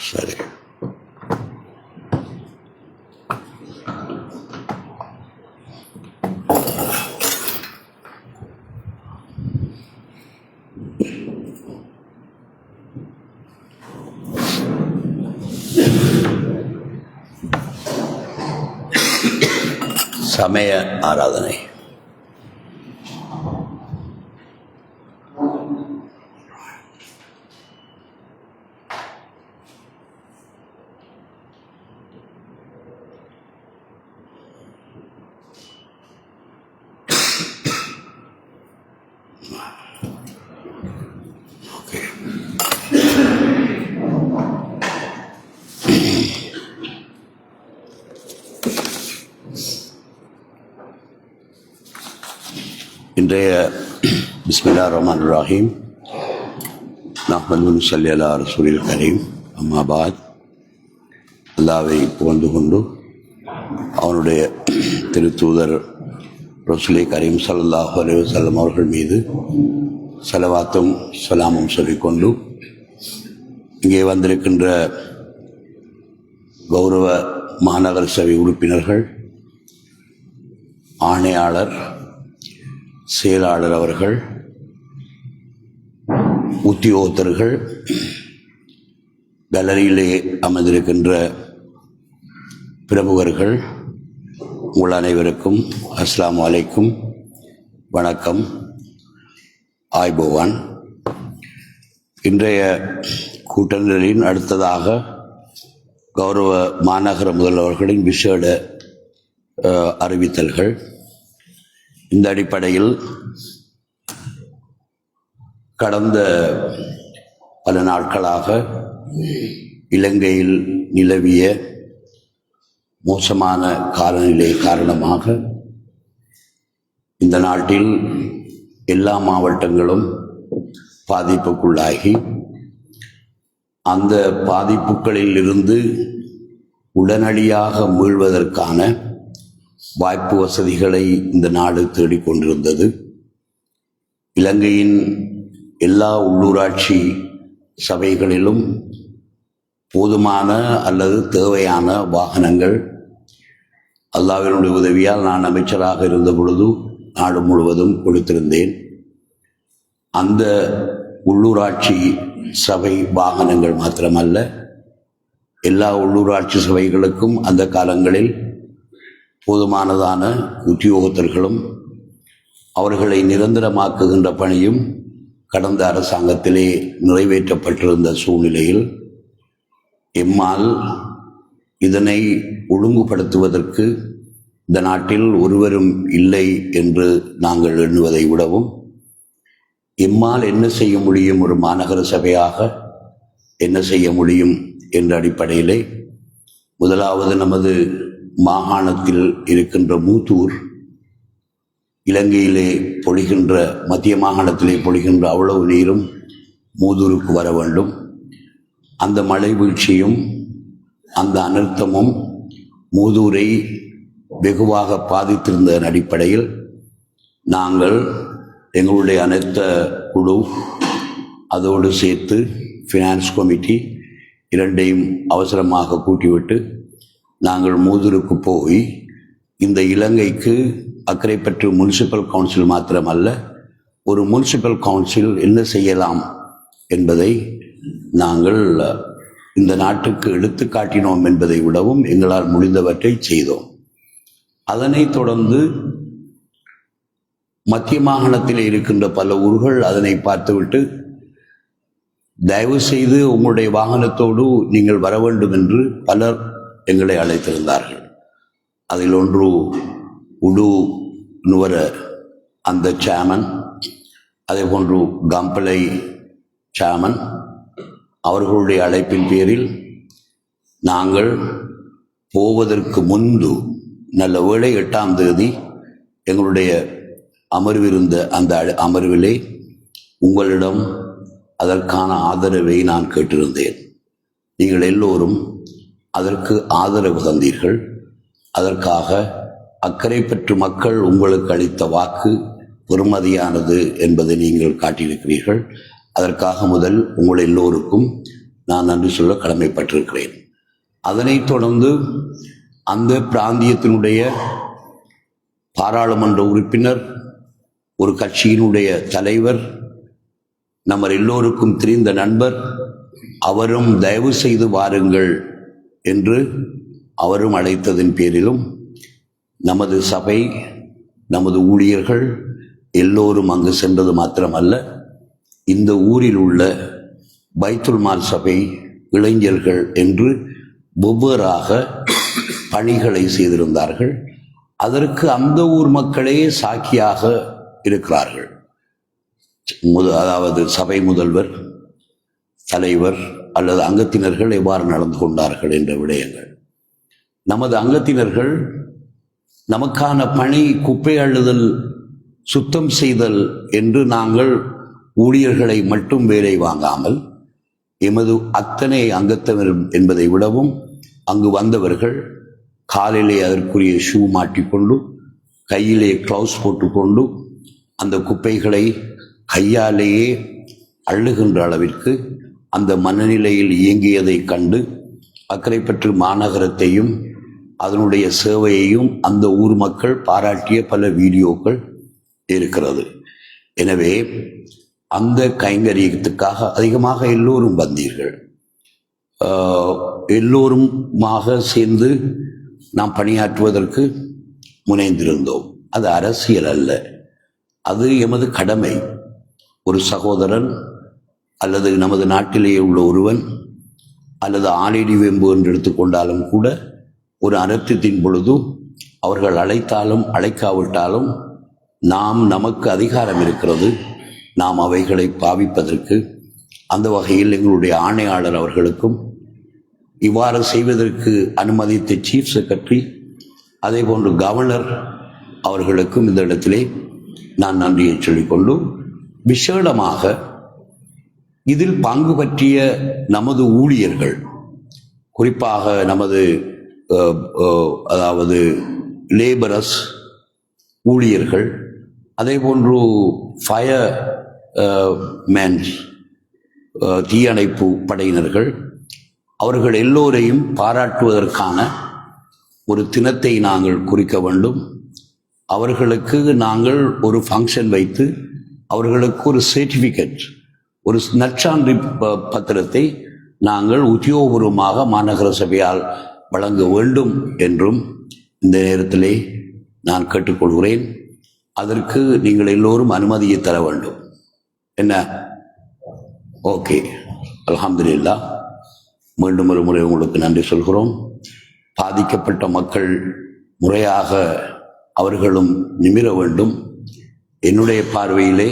சரி. சமய ஆராதனை. இன்றைய பிஸ்மில்லாஹிர் ரஹ்மானிர் ரஹீம் நஹ்மதுஹு வ நுஸல்லி அலா ரசூலில் கரீம் அம்மா பாத். அல்லாஹ்வை புகழ்ந்து கொண்டு அவனுடைய திருத்தூதர் ரசூலே கரீம் ஸல்லல்லாஹு அலைஹி வஸல்லம் அவர்கள் மீது ஸலவாத்தும் ஸலாமும் சொல்லிக்கொண்டு இங்கே வந்திருக்கின்ற கௌரவ மாநகர சபை உறுப்பினர்கள், ஆணையாளர், செயலாளர் அவர்கள், உத்தியோகத்தர்கள், கேலரியிலே அமர்ந்திருக்கின்ற பிரமுகர்கள், உங்கள் அனைவருக்கும் அஸ்ஸலாமு அலைக்கும், வணக்கம், ஆய்போவான். இன்றைய கூட்டங்களின் அடுத்ததாக கௌரவ மாநகர முதல்வர்களின் விசேட அறிவித்தல்கள். இந்த அடிப்படையில் கடந்த பல நாட்களாக இலங்கையில் நிலவிய மோசமான காலநிலை காரணமாக இந்த நாட்டில் எல்லா மாவட்டங்களும் பாதிப்புக்குள்ளாகி அந்த பாதிப்புகளில் இருந்து உடனடியாக மீள்வதற்கான வாய்ப்பு வசதிகளை இந்த நாடு தேடிக்கொண்டிருந்தது. இலங்கையின் எல்லா உள்ளூராட்சி சபைகளிலும் போதுமான அல்லது தேவையான வாகனங்கள் அல்லாஹ்வினுடைய உதவியால் நான் அமைச்சராக இருந்த பொழுது நாடு முழுவதும் கொடுத்திருந்தேன். அந்த உள்ளூராட்சி சபை வாகனங்கள் மாத்திரமல்ல, எல்லா உள்ளூராட்சி சபைகளுக்கும் அந்த காலங்களில் போதுமானதான உத்தியோகத்தர்களும் அவர்களை நிரந்தரமாக்குகின்ற பணியும் கடந்த அரசாங்கத்திலே நிறைவேற்றப்பட்டிருந்த சூழ்நிலையில் எம்மால் இதனை ஒழுங்குபடுத்துவதற்கு இந்த நாட்டில் ஒருவரும் இல்லை என்று நாங்கள் எண்ணுவதை விடவும், எம்மால் என்ன செய்ய முடியும், ஒரு மாநகர சபையாக என்ன செய்ய முடியும் என்ற அடிப்படையிலே முதலாவது நமது மாகாணத்தில் இருக்கின்ற மூதூர், இலங்கையிலே பொழிகின்ற மத்திய மாகாணத்திலே பொழிகின்ற அவ்வளவு நீரும் மூதூருக்கு வர வேண்டும். அந்த மழை வீழ்ச்சியும் அந்த அனர்த்தமும் மூதூரை வெகுவாக பாதித்திருந்த அடிப்படையில் நாங்கள் எங்களுடைய அனைத்த குழு, அதோடு சேர்த்து ஃபினான்ஸ் கமிட்டி இரண்டையும் அவசரமாக கூட்டிவிட்டு நாங்கள் மூதூருக்கு போய் இந்த இலங்கைக்கு அக்கரைப்பற்று முனிசிபல் கவுன்சில் மாத்திரமல்ல, ஒரு முனிசிபல் கவுன்சில் என்ன செய்யலாம் என்பதை நாங்கள் இந்த நாட்டுக்கு எடுத்து காட்டினோம் என்பதை விடவும் எங்களால் முடிந்தவற்றை செய்தோம். அதனைத் தொடர்ந்து மத்திய மாகாணத்தில் இருக்கின்ற பல ஊர்கள் அதனை பார்த்துவிட்டு தயவு செய்து உங்களுடைய வாகனத்தோடு நீங்கள் வர வேண்டும் என்று பலர் எங்களை அழைத்திருந்தார்கள். அதில் ஒன்று உடு நுவர அந்த சேர்மன், அதே போன்று கம்பளை சேர்மன், அவர்களுடைய அழைப்பின் பேரில் நாங்கள் போவதற்கு முன்பு நல்ல வேளை 8ஆம் தேதி எங்களுடைய அமர்விருந்த அந்த அமர்விலே உங்களிடம் அதற்கான ஆதரவை நான் கேட்டிருந்தேன். நீங்கள் எல்லோரும் அதற்கு ஆதரவு தந்தீர்கள். அதற்காக அக்கரைப்பற்று மக்கள் உங்களுக்கு அளித்த வாக்கு பெறுமதியானது என்பதை நீங்கள் காட்டியிருக்கிறீர்கள். அதற்காக முதல் உங்கள் எல்லோருக்கும் நான் நன்றி சொல்ல கடமைப்பட்டிருக்கிறேன். அதனைத் தொடர்ந்து அந்த பிராந்தியத்தினுடைய பாராளுமன்ற உறுப்பினர், ஒரு கட்சியினுடைய தலைவர், நம்ம எல்லோருக்கும் தெரிந்த நண்பர், அவரும் தயவு செய்து வாருங்கள் என்று அவரும் அழைத்ததின் பேரிலும் நமது சபை, நமது ஊழியர்கள் எல்லோரும் அங்கு சென்றது மாத்திரமல்ல, இந்த ஊரில் உள்ள பைத்துல் மால் சபை இளைஞர்கள் என்று வெவ்வேறாக பணிகளை செய்திருந்தார்கள். அதற்கு அந்த ஊர் மக்களே சாட்சியாக இருக்கிறார்கள். அதாவது சபை முதல்வர், தலைவர் அல்லது அங்கத்தினர்கள் எவ்வாறு நடந்து கொண்டார்கள் என்ற விடயங்கள். நமது அங்கத்தினர்கள் நமக்கான பணி குப்பை அள்ளுதல், சுத்தம் செய்தல் என்று நாங்கள் ஊழியர்களை மட்டும் வேலை வாங்காமல் எமது அத்தனை அங்கத்தினர் என்பதை விடவும் அங்கு வந்தவர்கள் காலிலே அதற்குரிய ஷூ மாட்டிக்கொண்டு, கையிலே க்ளவுஸ் போட்டுக்கொண்டு அந்த குப்பைகளை கையாலேயே அள்ளுகின்ற அளவிற்கு அந்த மனநிலையில் இயங்கியதை கண்டு அக்கரைப்பற்று மாநகரத்தையும் அதனுடைய சேவையையும் அந்த ஊர் மக்கள் பாராட்டிய பல வீடியோக்கள் இருக்கிறது. எனவே அந்த கைங்கரியத்துக்காக அதிகமாக எல்லோரும் வந்தீர்கள். எல்லோருமாக சேர்ந்து நாம் பணியாற்றுவதற்கு முனைந்திருந்தோம். அது அரசியல் அல்ல, அது எமது கடமை. ஒரு சகோதரன் அல்லது நமது நாட்டிலேயே உள்ள ஒருவன் அல்லது ஆளேடி வேம்பு என்று எடுத்துக்கொண்டாலும் கூட ஒரு அனர்த்தத்தின் பொழுது அவர்கள் அழைத்தாலும் அழைக்காவிட்டாலும் நமக்கு அதிகாரம் இருக்கிறது, நாம் அவைகளை பாவிப்பதற்கு. அந்த வகையில் எங்களுடைய ஆணையாளர் அவர்களுக்கும் இவ்வாறு செய்வதற்கு அனுமதித்த சீஃப் செக்ரட்டரி, அதே போன்று கவர்னர் அவர்களுக்கும் இந்த இடத்திலே நான் நன்றியை சொல்லிக்கொண்டு, விசேடமாக இதில் பங்கு பற்றிய நமது ஊழியர்கள், குறிப்பாக நமது அதாவது லேபரஸ் ஊழியர்கள், அதே போன்று ஃபயர் மேன்ஸ் தீயணைப்பு படையினர்கள், அவர்கள் எல்லோரையும் பாராட்டுவதற்கான ஒரு தினத்தை நாங்கள் குறிக்க வேண்டும். அவர்களுக்கு நாங்கள் ஒரு ஃபங்க்ஷன் வைத்து அவர்களுக்கு ஒரு சர்டிஃபிகேட், ஒரு நற்சான்று பத்திரத்தை நாங்கள் உத்தியோகபூர்வமாக மாநகர சபையால் வழங்க வேண்டும் என்றும் இந்த நேரத்திலே நான் கேட்டுக்கொள்கிறேன். அதற்கு நீங்கள் எல்லோரும் அனுமதியை தர வேண்டும். என்ன? ஓகே, அல்ஹம்துலில்லாஹ். மீண்டும் ஒரு முறை உங்களுக்கு நன்றி சொல்கிறோம். பாதிக்கப்பட்ட மக்கள் முறையாக அவர்களும் நிமிர வேண்டும். என்னுடைய பார்வையிலே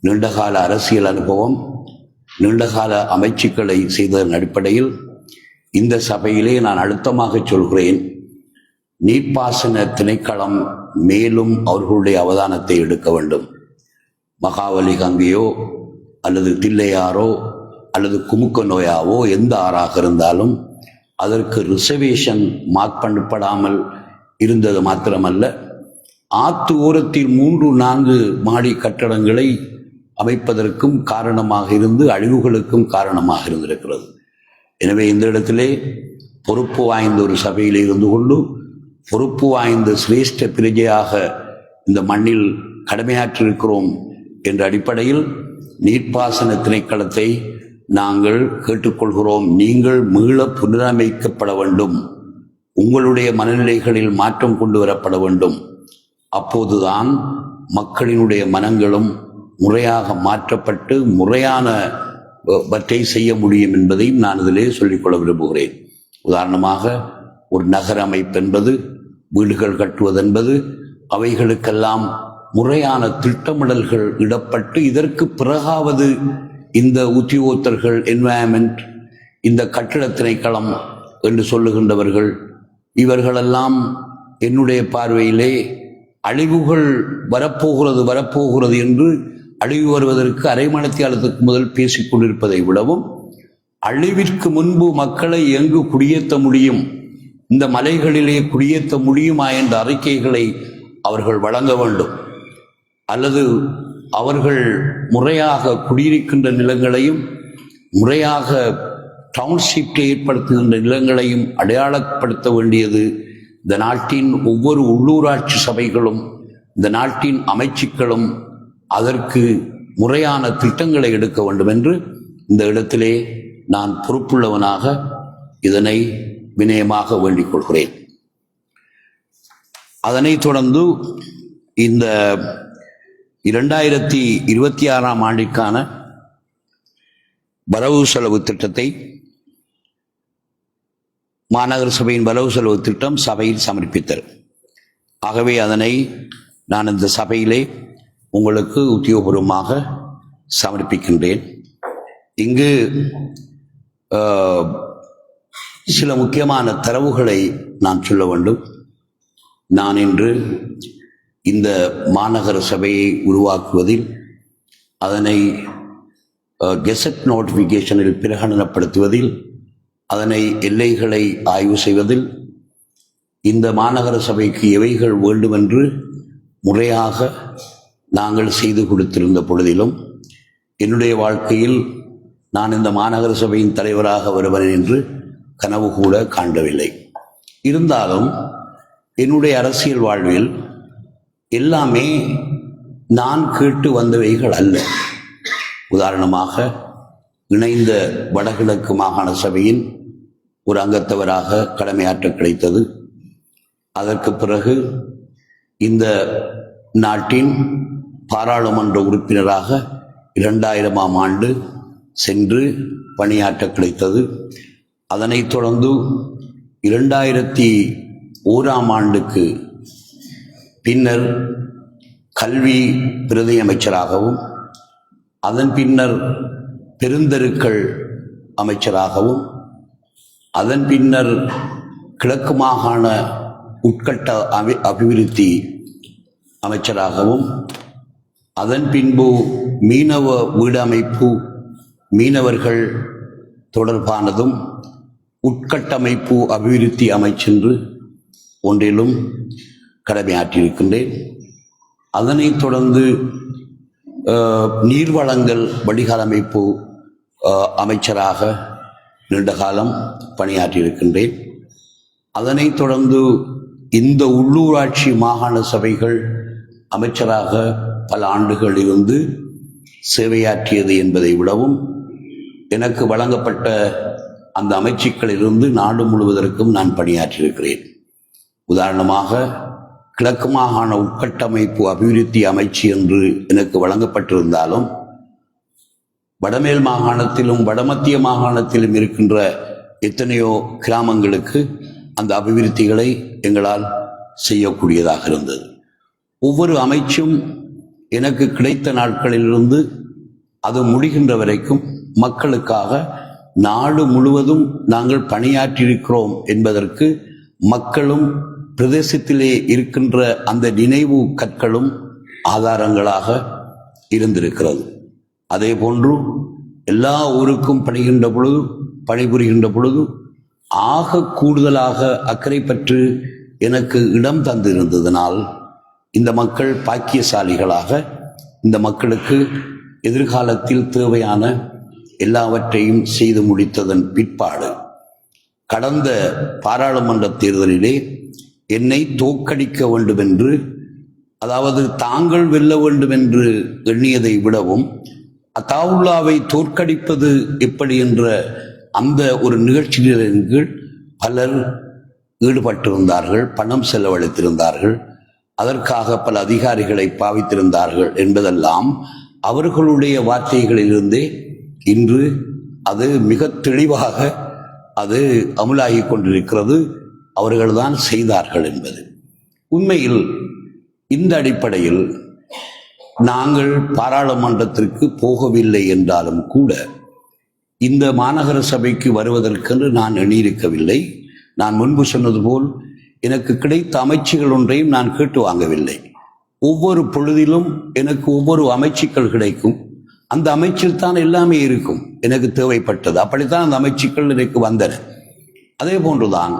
நீண்டகால அரசியல் அனுபவம், நீண்டகால அமைச்சுக்களை செய்ததன் அடிப்படையில் இந்த சபையிலே நான் அழுத்தமாக சொல்கிறேன், நீர்ப்பாசன திணைக்களம் மேலும் அவர்களுடைய அவதானத்தை எடுக்க வேண்டும். மகாவலி கங்கையோ அல்லது தில்லையாரோ அல்லது குமுக்க நோயாவோ எந்த ஆறாக இருந்தாலும் அதற்கு ரிசர்வேஷன் மார்க் பண்ணப்படாமல் இருந்தது மாத்திரமல்ல, ஆத்து ஓரத்தில் 3-4 மாடி கட்டடங்களை அமைப்பதற்கும் காரணமாக இருந்து அழிவுகளுக்கும் காரணமாக இருந்திருக்கிறது. எனவே இந்த இடத்திலே பொறுப்பு வாய்ந்த ஒரு சபையில் இருந்து கொண்டு பொறுப்பு வாய்ந்த சிரேஷ்ட பிரஜையாக இந்த மண்ணில் கடமையாற்றிருக்கிறோம் என்ற அடிப்படையில் நீர்ப்பாசன திணைக்களத்தை நாங்கள் கேட்டுக்கொள்கிறோம். நீங்கள் மீள புனரமைக்கப்பட வேண்டும், உங்களுடைய மனநிலைகளில் மாற்றம் கொண்டு வரப்பட வேண்டும். அப்போதுதான் மக்களினுடைய மனங்களும் முறையாக மாற்றப்பட்டு முறையானவற்றை செய்ய முடியும் என்பதையும் நான் இதிலே சொல்லிக்கொள்ள விரும்புகிறேன். உதாரணமாக, ஒரு நகர அமைப்பு என்பது, வீடுகள் கட்டுவதென்பது, அவைகளுக்கெல்லாம் முறையான திட்டமிடல்கள் இடப்பட்டு இதற்கு பிறகாவது இந்த உத்தியோகத்தர்கள், என்வாயன்மெண்ட், இந்த கட்டிட திணைக்களம் என்று சொல்லுகின்றவர்கள், இவர்களெல்லாம் என்னுடைய பார்வையிலே அழிவுகள் வரப்போகிறது என்று அழிவு வருவதற்கு அரைமணத்தியாலத்துக்கு முதல் பேசிக் கொண்டிருப்பதை விடவும், அழிவிற்கு முன்பு மக்களை எங்கு குடியேற்ற முடியும், இந்த மலைகளிலே குடியேற்ற முடியுமா என்ற அறிக்கைகளை அவர்கள் வழங்க வேண்டும். அல்லது அவர்கள் முறையாக குடியிருக்கின்ற நிலங்களையும் முறையாக டவுன்ஷிப்பை ஏற்படுத்துகின்ற நிலங்களையும் அடையாளப்படுத்த வேண்டியது இந்த நாட்டின் ஒவ்வொரு உள்ளூராட்சி சபைகளும் இந்த நாட்டின் அமைச்சுக்களும் அதற்கு முறையான திட்டங்களை எடுக்க வேண்டும் என்று இந்த இடத்திலே நான் பொறுப்புள்ளவனாக இதனை வினயமாக வேண்டிக் கொள்கிறேன். அதனைத் தொடர்ந்து இந்த 2026ஆம் ஆண்டிற்கான வரவு செலவு திட்டத்தை மாநகர சபையின் வரவு செலவு திட்டம் சபையில் சமர்ப்பித்தல். ஆகவே அதனை நான் இந்த சபையிலே உங்களுக்கு உத்தியோகபூர்வமாக சமர்ப்பிக்கின்றேன். இங்கு சில முக்கியமான தரவுகளை நான் சொல்ல வேண்டும். நான் இன்று இந்த மாநகர சபையை உருவாக்குவதில் அதனை கெசட் நோட்டிஃபிகேஷனில் பிரகடனப்படுத்துவதில் அதனை எல்லைகளை ஆய்வு செய்வதில் இந்த மாநகர சபைக்கு எவைகள் வேண்டுமென்று முறையாக நாங்கள் செய்து கொடுத்திருந்த பொழுதிலும் என்னுடைய வாழ்க்கையில் நான் இந்த மாநகர சபையின் தலைவராக வருவேன் என்று கனவு கூட காண்டவில்லை. இருந்தாலும் என்னுடைய அரசியல் வாழ்வில் எல்லாமே நான் கேட்டு வந்தவைகள் அல்ல. உதாரணமாக இணைந்த வடகிழக்கு மாகாண சபையின் ஒரு அங்கத்தவராக கடமையாற்ற கிடைத்தது. அதற்கு பிறகு இந்த நாட்டின் பாராளுமன்ற உறுப்பினராக 2000ஆம் ஆண்டு சென்று பணியாற்ற கிடைத்தது. அதனைத் தொடர்ந்து 2001ஆம் ஆண்டுக்கு பின்னர் கல்வி பிரதி அமைச்சராகவும் அதன் பின்னர் பெருந்தெருக்கள் அமைச்சராகவும் அதன் பின்னர் கிழக்கு மாகாண உட்கட்ட அபிவிருத்தி அமைச்சராகவும் அதன் பின்பு மீனவ வீடமைப்பு மீனவர்கள் தொடர்பானதும் உட்கட்டமைப்பு அபிவிருத்தி அமைச்சென்று ஒன்றிலும் கடமையாற்றியிருக்கின்றேன். அதனைத் தொடர்ந்து நீர்வளங்கள் வடிகால் அமைப்பு அமைச்சராக நீண்ட காலம் பணியாற்றியிருக்கின்றேன். அதனைத் தொடர்ந்து இந்த உள்ளூராட்சி மாகாண சபைகள் அமைச்சராக பல ஆண்டுகள் இருந்து சேவையாற்றியது என்பதை விடவும் எனக்கு வழங்கப்பட்ட அந்த அமைச்சுக்களிலிருந்து நாடு முழுவதற்கும் நான் பணியாற்றியிருக்கிறேன். உதாரணமாக கிழக்கு மாகாண உட்கட்டமைப்பு அபிவிருத்தி அமைச்சு என்று எனக்கு வழங்கப்பட்டிருந்தாலும் வடமேல் மாகாணத்திலும் வடமத்திய மாகாணத்திலும் இருக்கின்ற எத்தனையோ கிராமங்களுக்கு அந்த அபிவிருத்திகளை எங்களால் செய்யக்கூடியதாக இருந்தது. ஒவ்வொரு அமைச்சும் எனக்கு கிடைத்த நாட்களிலிருந்து அது முடிகின்ற வரைக்கும் மக்களுக்காக நாடு முழுவதும் நாங்கள் பணியாற்றியிருக்கிறோம் என்பதற்கு மக்களும் பிரதேசத்திலே இருக்கின்ற அந்த நினைவு கற்களும் ஆதாரங்களாக இருந்திருக்கிறது. அதே போன்று எல்லா ஊருக்கும் பணிபுரிகின்ற பொழுது ஆக கூடுதலாக அக்கறை பற்று எனக்கு இடம் தந்திருந்ததனால் இந்த மக்கள் பாக்கியசாலிகளாக இந்த மக்களுக்கு எதிர்காலத்தில் தேவையான எல்லாவற்றையும் செய்து முடித்ததன் பிற்பாடு கடந்த பாராளுமன்ற தேர்தலிலே என்னை தோற்கடிக்க வேண்டும் என்று, அதாவது தாங்கள் வெல்ல வேண்டும் என்று எண்ணியதை விடவும் அத்தாவுல்லாவை தோற்கடிப்பது எப்படி என்ற அந்த ஒரு நிகழ்ச்சிகளின் கீழ் பலர் ஈடுபட்டிருந்தார்கள், பணம் செலவழித்திருந்தார்கள், அதற்காக பல அதிகாரிகளை பாவித்திருந்தார்கள் என்பதெல்லாம் அவர்களுடைய வார்த்தைகளிலிருந்தே இன்று அது மிக தெளிவாக அது அமுலாகி கொண்டிருக்கிறது. அவர்கள்தான் செய்தார்கள் என்பது உண்மையில். இந்த அடிப்படையில் நாங்கள் பாராளுமன்றத்திற்கு போகவில்லை என்றாலும் கூட இந்த மாநகர சபைக்கு வருவதற்கென்று நான் எண்ணியிருக்கவில்லை. நான் முன்பு சொன்னது போல் எனக்கு கிடைத்த அமைச்சுகள் ஒன்றையும் நான் கேட்டு வாங்கவில்லை. ஒவ்வொரு பொழுதிலும் எனக்கு ஒவ்வொரு அமைச்சுக்கள் கிடைக்கும். அந்த அமைச்சில் தான் எல்லாமே இருக்கும் எனக்கு தேவைப்பட்டது. அப்படித்தான் அந்த அமைச்சுக்கள் எனக்கு வந்தன. அதே போன்றுதான்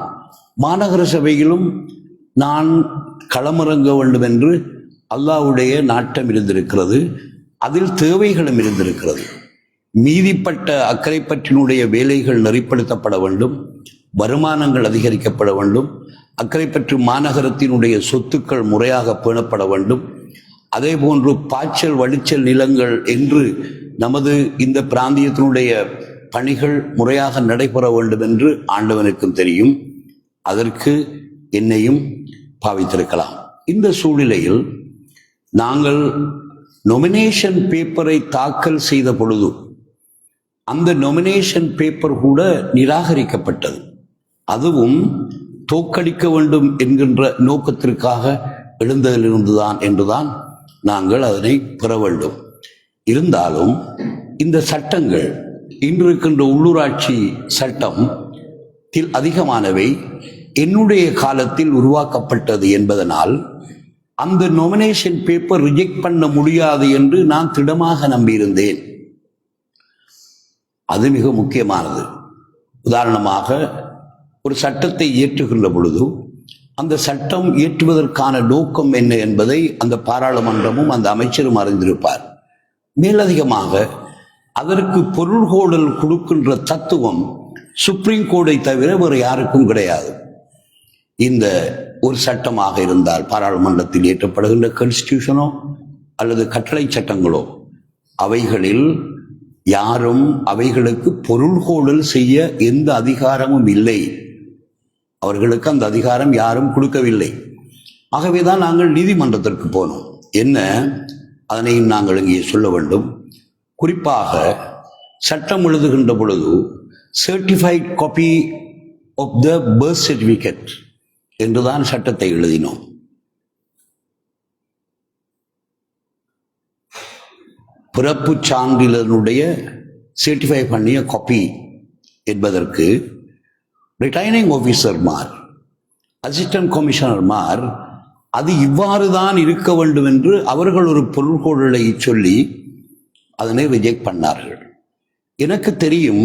மாநகர சபையிலும் நான் களமிறங்க வேண்டும் என்று அல்லாஹ்வுடைய நாட்டம் இருந்திருக்கிறது. அதில் தேவைகளும் இருந்திருக்கிறது. மீதிப்பட்ட அக்கரைப்பற்றினுடைய வேலைகள் நெறிப்படுத்தப்பட வேண்டும், வருமானங்கள் அதிகரிக்கப்பட வேண்டும், அக்கரைப்பற்று மாநகரத்தினுடைய சொத்துக்கள் முறையாக பேணப்பட வேண்டும். அதே போன்று பாய்ச்சல் வடிச்சல் நிலங்கள் என்று நமது இந்த பிராந்தியத்தினுடைய பணிகள் முறையாக நடைபெற வேண்டும் என்று ஆண்டவனுக்கும் தெரியும். அதற்கு என்னையும் பாவித்திருக்கலாம். இந்த சூழ்நிலையில் நாங்கள் நொமினேஷன் பேப்பரை தாக்கல் செய்த பொழுது அந்த நொமினேஷன் பேப்பர் கூட நிராகரிக்கப்பட்டது. அதுவும் தோற்கடிக்க வேண்டும் என்கின்ற நோக்கத்திற்காக எழுந்ததிலிருந்துதான் என்றுதான் நாங்கள் அதனை பெற வேண்டும். இருந்தாலும் இந்த சட்டங்கள் இன்று இருக்கின்ற உள்ளூராட்சி சட்டம் அதிகமானவை என்னுடைய காலத்தில் உருவாக்கப்பட்டது என்பதனால் அந்த நொமினேஷன் பேப்பர் ரிஜெக்ட் பண்ண முடியாது என்று நான் திடமாக நம்பியிருந்தேன். அது மிக முக்கியமானது. உதாரணமாக ஒரு சட்டத்தை இயற்றுகின்ற பொழுது அந்த சட்டம் இயற்றுவதற்கான நோக்கம் என்ன என்பதை அந்த பாராளுமன்றமும் அந்த அமைச்சரும் அறிந்திருப்பார். மேலதிகமாக அதற்கு பொருள்கோடல் கொடுக்கின்ற தத்துவம் சுப்ரீம் கோர்ட்டை தவிர வேறு யாருக்கும் கிடையாது. இந்த ஒரு சட்டமாக இருந்தால் பாராளுமன்றத்தில் இயற்றப்படுகின்ற கான்ஸ்டிடியூஷனோ அல்லது கட்டளை சட்டங்களோ அவைகளில் யாரும் அவைகளுக்கு பொருள்கோடல் செய்ய எந்த அதிகாரமும் இல்லை. அவர்களுக்கு அந்த அதிகாரம் யாரும் கொடுக்கவில்லை. ஆகவேதான் நாங்கள் நீதிமன்றத்திற்கு போனோம். என்ன அதனையும் நாங்கள் இங்கே சொல்ல வேண்டும். குறிப்பாக சட்டம் எழுதுகின்ற பொழுது certified copy of the birth certificate என்றுதான் சட்டத்தை எழுதினோம். பிறப்பு சான்றிதழுடைய சர்டிஃபை பண்ணிய காப்பி என்பதற்கு ரிட்டைனிங் ஆஃபீஸர்மார், அசிஸ்டன்ட் கமிஷனர்மார் அது இவ்வாறு தான் இருக்க வேண்டும் என்று அவர்கள் ஒரு பொருள்கோடலை சொல்லி அதனை ரிஜெக்ட் பண்ணார்கள். எனக்கு தெரியும்,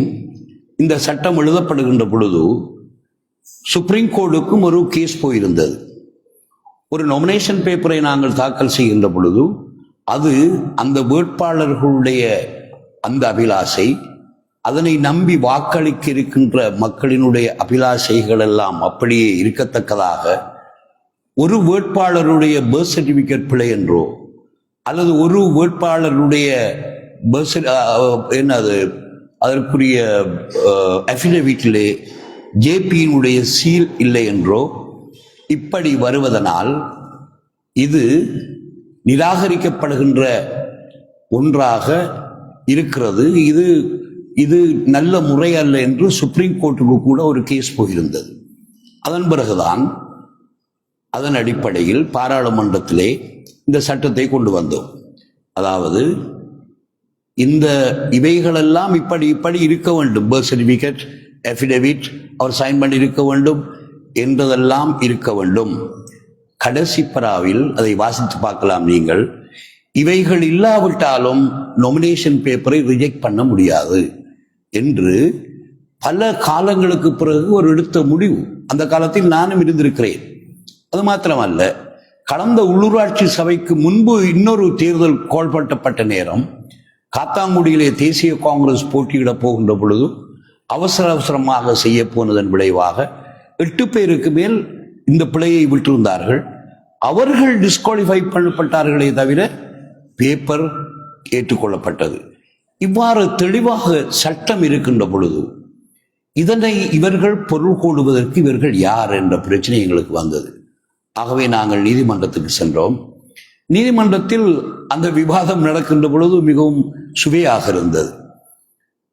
இந்த சட்டம் எழுதப்படுகின்ற பொழுது சுப்ரீம் கோர்ட்டுக்கும் ஒரு கேஸ் போயிருந்தது. ஒரு நொமினேஷன் பேப்பரை நாங்கள் தாக்கல் செய்கின்ற பொழுது அது அந்த வேட்பாளர்களுடைய அந்த அபிலாசை, அதனை நம்பி வாக்களிக்க இருக்கின்ற மக்களினுடைய அபிலாசைகள் எல்லாம் அப்படியே இருக்கத்தக்கதாக ஒரு வேட்பாளருடைய பர்த் சர்டிஃபிகேட் பிழை என்றோ அல்லது ஒரு வேட்பாளருடைய என்னது அதற்குரிய அஃபிடவிட்டிலே ஜேபியினுடைய சீல் இல்லை என்றோ இப்படி வருவதனால் இது நிராகரிக்கப்படுகின்ற ஒன்றாக இருக்கிறது. இது நல்ல முறை அல்ல என்று சுப்ரீம் கோர்ட்டுக்கு கூட ஒரு கேஸ் போயிருந்தது. அதன் பிறகுதான் அதன் அடிப்படையில் பாராளுமன்றத்திலே இந்த சட்டத்தை கொண்டு வந்தோம். அதாவது இந்த இவைகளெல்லாம் இப்படி இருக்க வேண்டும், பர்த் சர்டிஃபிகேட், அஃபிடவிட் அவர் சைன் பண்ணி இருக்க வேண்டும் என்றதெல்லாம் இருக்க வேண்டும். கடைசி பராவில் அதை வாசித்து பார்க்கலாம் நீங்கள். இவைகள் இல்லாவிட்டாலும் நொமினேஷன் பேப்பரை ரிஜெக்ட் பண்ண முடியாது என்று பல காலங்களுக்கு பிறகு ஒரு எடுத்த முடிவு. அந்த காலத்தில் நானும் இருந்திருக்கிறேன். அது மாத்திரமல்ல, கடந்த உள்ளூராட்சி சபைக்கு முன்பு இன்னொரு தேர்தல் கோல்பட்டப்பட்ட நேரம் காத்தாங்குடியிலே தேசிய காங்கிரஸ் போட்டியிட போகின்ற பொழுது அவசரமாக செய்ய போனதன் விளைவாக 8 பேருக்கு மேல் இந்த பிழையை விட்டிருந்தார்கள். அவர்கள் டிஸ்குவாலிஃபை பண்ணப்பட்டார்களே தவிர பேப்பர் ஏற்றுக்கொள்ளப்பட்டது. இவ்வாறு தெளிவாக சட்டம் இருக்கின்ற பொழுது இதனை இவர்கள் பொருள் கூடுவதற்கு இவர்கள் யார் என்ற பிரச்சனை எங்களுக்கு வந்தது. ஆகவே நாங்கள் நீதிமன்றத்துக்கு சென்றோம். நீதிமன்றத்தில் அந்த விவாதம் நடக்கின்ற பொழுது மிகவும் சுவையாக இருந்தது.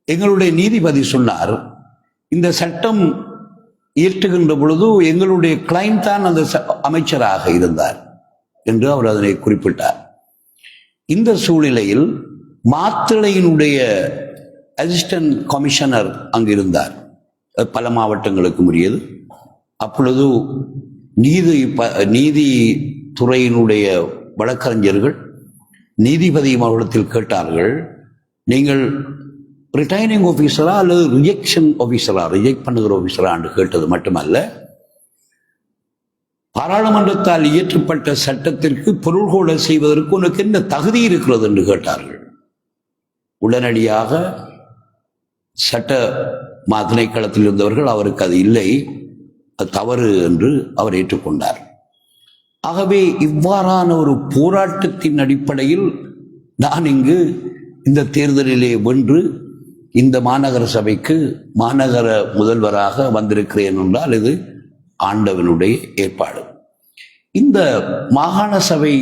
எங்களுடைய நீதிபதி சொன்னார், இந்த சட்டம் இயற்றுகின்ற பொழுது எங்களுடைய கிளைண்ட் தான் அந்த அமைச்சராக இருந்தார் என்று அவர் அதனை குறிப்பிட்டார். இந்த சூழ்நிலையில் மாத்தளையினுடைய அசிஸ்டன்ட் கமிஷனர் அங்கு இருந்தார். பல மாவட்டங்களுக்கு உரியது. அப்பொழுது நீதித்துறையினுடைய வழக்கறிஞர்கள் நீதிபதி அவர்களிடத்தில் கேட்டார்கள், நீங்கள் ரிட்டைனிங் ஆஃபீஸரா அல்லது ரிஜெக்ஷன் ஆஃபீஸரா, ரிஜெக்ட் பண்ணுகிற ஆஃபீஸரா என்று கேட்டது மட்டுமல்ல, பாராளுமன்றத்தால் இயற்றப்பட்ட சட்டத்திற்கு பொருள்கோடல் செய்வதற்கு உனக்கு என்ன தகுதி இருக்கிறது என்று கேட்டார்கள். உடனடியாக சட்ட திணைக்களத்தில் இருந்தவர்கள் அவருக்கு அது இல்லை, அது தவறு என்று அவர் ஏற்றுக்கொண்டார். ஆகவே இவ்வாறான ஒரு போராட்டத்தின் அடிப்படையில் நான் இங்கு இந்த தேர்தலிலே வென்று இந்த மாநகர சபைக்கு மாநகர முதல்வராக வந்திருக்கிறேன் என்றால் இது ஆண்டவனுடைய ஏற்பாடு. இந்த மாகாண சபை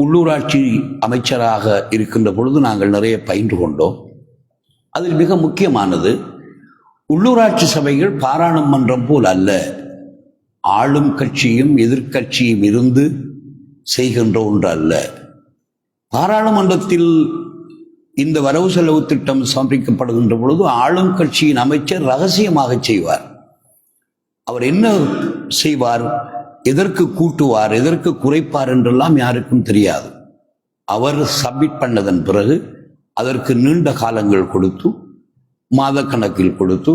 உள்ளூராட்சி அமைச்சராக இருக்கின்ற பொழுது நாங்கள் நிறைய பயின்று கொண்டோம். அதில் மிக முக்கியமானது, உள்ளூராட்சி சபைகள் பாராளுமன்றம் போல் அல்ல, ஆளும் கட்சியும் எதிர்கட்சியும் இருந்து செய்கின்ற ஒன்று அல்ல. பாராளுமன்றத்தில் இந்த வரவு செலவு திட்டம் சமர்ப்பிக்கப்படுகின்ற பொழுது ஆளும் கட்சியின் அமைச்சர் ரகசியமாக செய்வார். அவர் என்ன செய்வார், எதற்கு கூட்டுவார், எதற்கு குறைப்பார் என்றெல்லாம் யாருக்கும் தெரியாது. அவர் சப்மிட் பண்ணதன் பிறகு அதற்கு நீண்ட காலங்கள் கொடுத்து, மாதக்கணக்கில் கொடுத்து,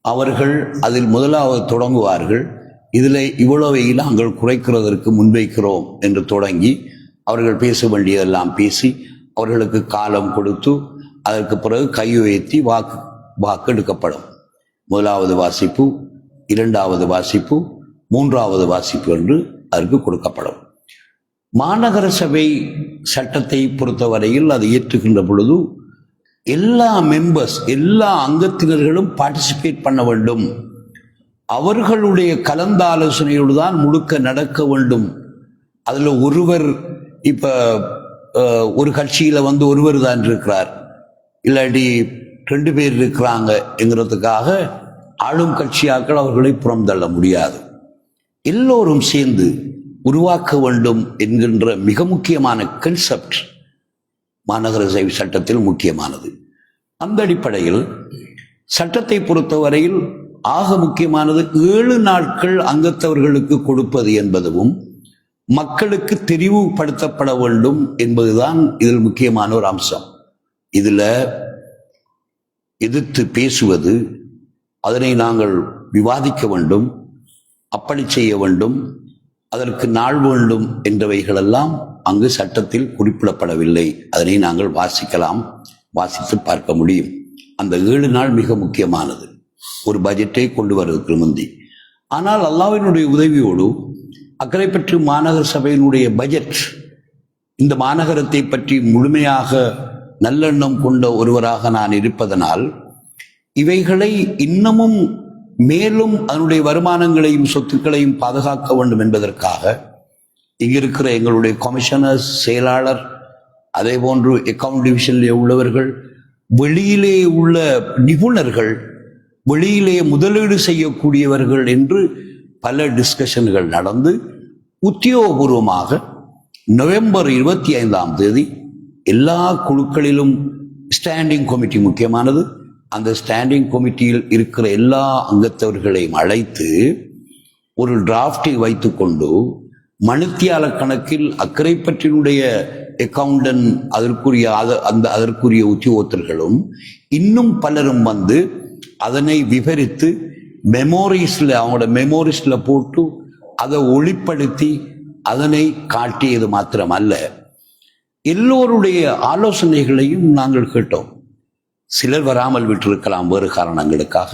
அவர்கள் அதில் முதலாவது தொடங்குவார்கள். இதில் இவ்வளவையில் நாங்கள் குறைக்கிறதற்கு முன்வைக்கிறோம் என்று தொடங்கி அவர்கள் பேச வேண்டியதெல்லாம் பேசி அவர்களுக்கு காலம் கொடுத்து அதற்கு பிறகு கை உயர்த்தி வாக்கு எடுக்கப்படும். முதலாவது வாசிப்பு, இரண்டாவது வாசிப்பு, மூன்றாவது வாசிப்பு என்று அதற்கு கொடுக்கப்படும். மாநகர சபை சட்டத்தை பொறுத்தவரையில் அது இயற்றுகின்ற பொழுது எல்லா மெம்பர்ஸ், எல்லா அங்கத்தினர்களும் பார்ட்டிசிபேட் பண்ண வேண்டும். அவர்களுடைய கலந்த ஆலோசனையோடு தான் முழுக்க நடக்க வேண்டும். அதில் ஒருவர் இப்ப ஒரு கட்சியில ஒருவர் தான் இருக்கிறார், இல்லாட்டி 2 பேர் இருக்கிறாங்க என்கிறதுக்காக ஆளும் கட்சியாக்கள் அவர்களை புறம் தள்ள முடியாது. எல்லோரும் சேர்ந்து உருவாக்க வேண்டும் என்கின்ற மிக முக்கியமான கன்செப்ட் மாநகர சபை சட்டத்தில் முக்கியமானது. அந்த அடிப்படையில் சட்டத்தை பொறுத்தவரையில் ஆக முக்கியமானது 7 நாட்கள் அங்கத்தவர்களுக்கு கொடுப்பது என்பதும் மக்களுக்கு தெரிவுபடுத்தப்பட வேண்டும் என்பதுதான் இதில் முக்கியமான ஒரு அம்சம். இதில் எதிர்த்து பேசுவது, அதனை நாங்கள் விவாதிக்க வேண்டும், அப்படி செய்ய வேண்டும், அதற்கு நாள் வேண்டும் என்றவைகளெல்லாம் அங்கு சட்டத்தில் குறிப்பிடப்படவில்லை. அதனை நாங்கள் வாசிக்கலாம், வாசித்து பார்க்க முடியும். அந்த 7 நாள் மிக முக்கியமானது ஒரு பட்ஜெட்டை கொண்டு வருவதற்கு முந்தி. ஆனால் அல்லாஹ்வினுடைய உதவியோடு அக்கரைப்பற்று மாநகர சபையினுடைய பட்ஜெட், இந்த மாநகரத்தை பற்றி முழுமையாக நல்லெண்ணம் கொண்ட ஒருவராக நான் இருப்பதனால் இவைகளை இன்னமும் மேலும் அதனுடைய வருமானங்களையும் சொத்துக்களையும் பாதுகாக்க வேண்டும் என்பதற்காக இங்கிருக்கிற எங்களுடைய கமிஷனர், செயலாளர், அதே போன்று அக்கவுண்ட் டிவிஷனிலே உள்ளவர்கள், வெளியிலே உள்ள நிபுணர்கள், வெளியிலே முதலீடு செய்யக்கூடியவர்கள் என்று பல டிஸ்கஷன்கள் நடந்து உத்தியோகபூர்வமாக நவம்பர் 25ஆம் தேதி எல்லா குழுக்களிலும் ஸ்டாண்டிங் கமிட்டி முக்கியமானது, அந்த ஸ்டாண்டிங் கமிட்டியில் இருக்கிற எல்லா அங்கத்தவர்களையும் அழைத்து ஒரு டிராஃப்டை வைத்துக்கொண்டு மணித்தியால கணக்கில் அக்கரைப்பற்றினுடைய அக்கவுண்டன், அதற்குரிய உத்தியோகத்தர்களும் இன்னும் பலரும் அதனை விவரித்து மெமோரிஸ்ல, அவங்களோட மெமோரிஸ்ல போட்டு அதை ஒளிப்படுத்தி அதனை காட்டியது மாத்திரமல்ல, எல்லோருடைய ஆலோசனைகளையும் நாங்கள் கேட்டோம். சிலர் வராமல் விட்டிருக்கலாம் வேறு காரணங்களுக்காக,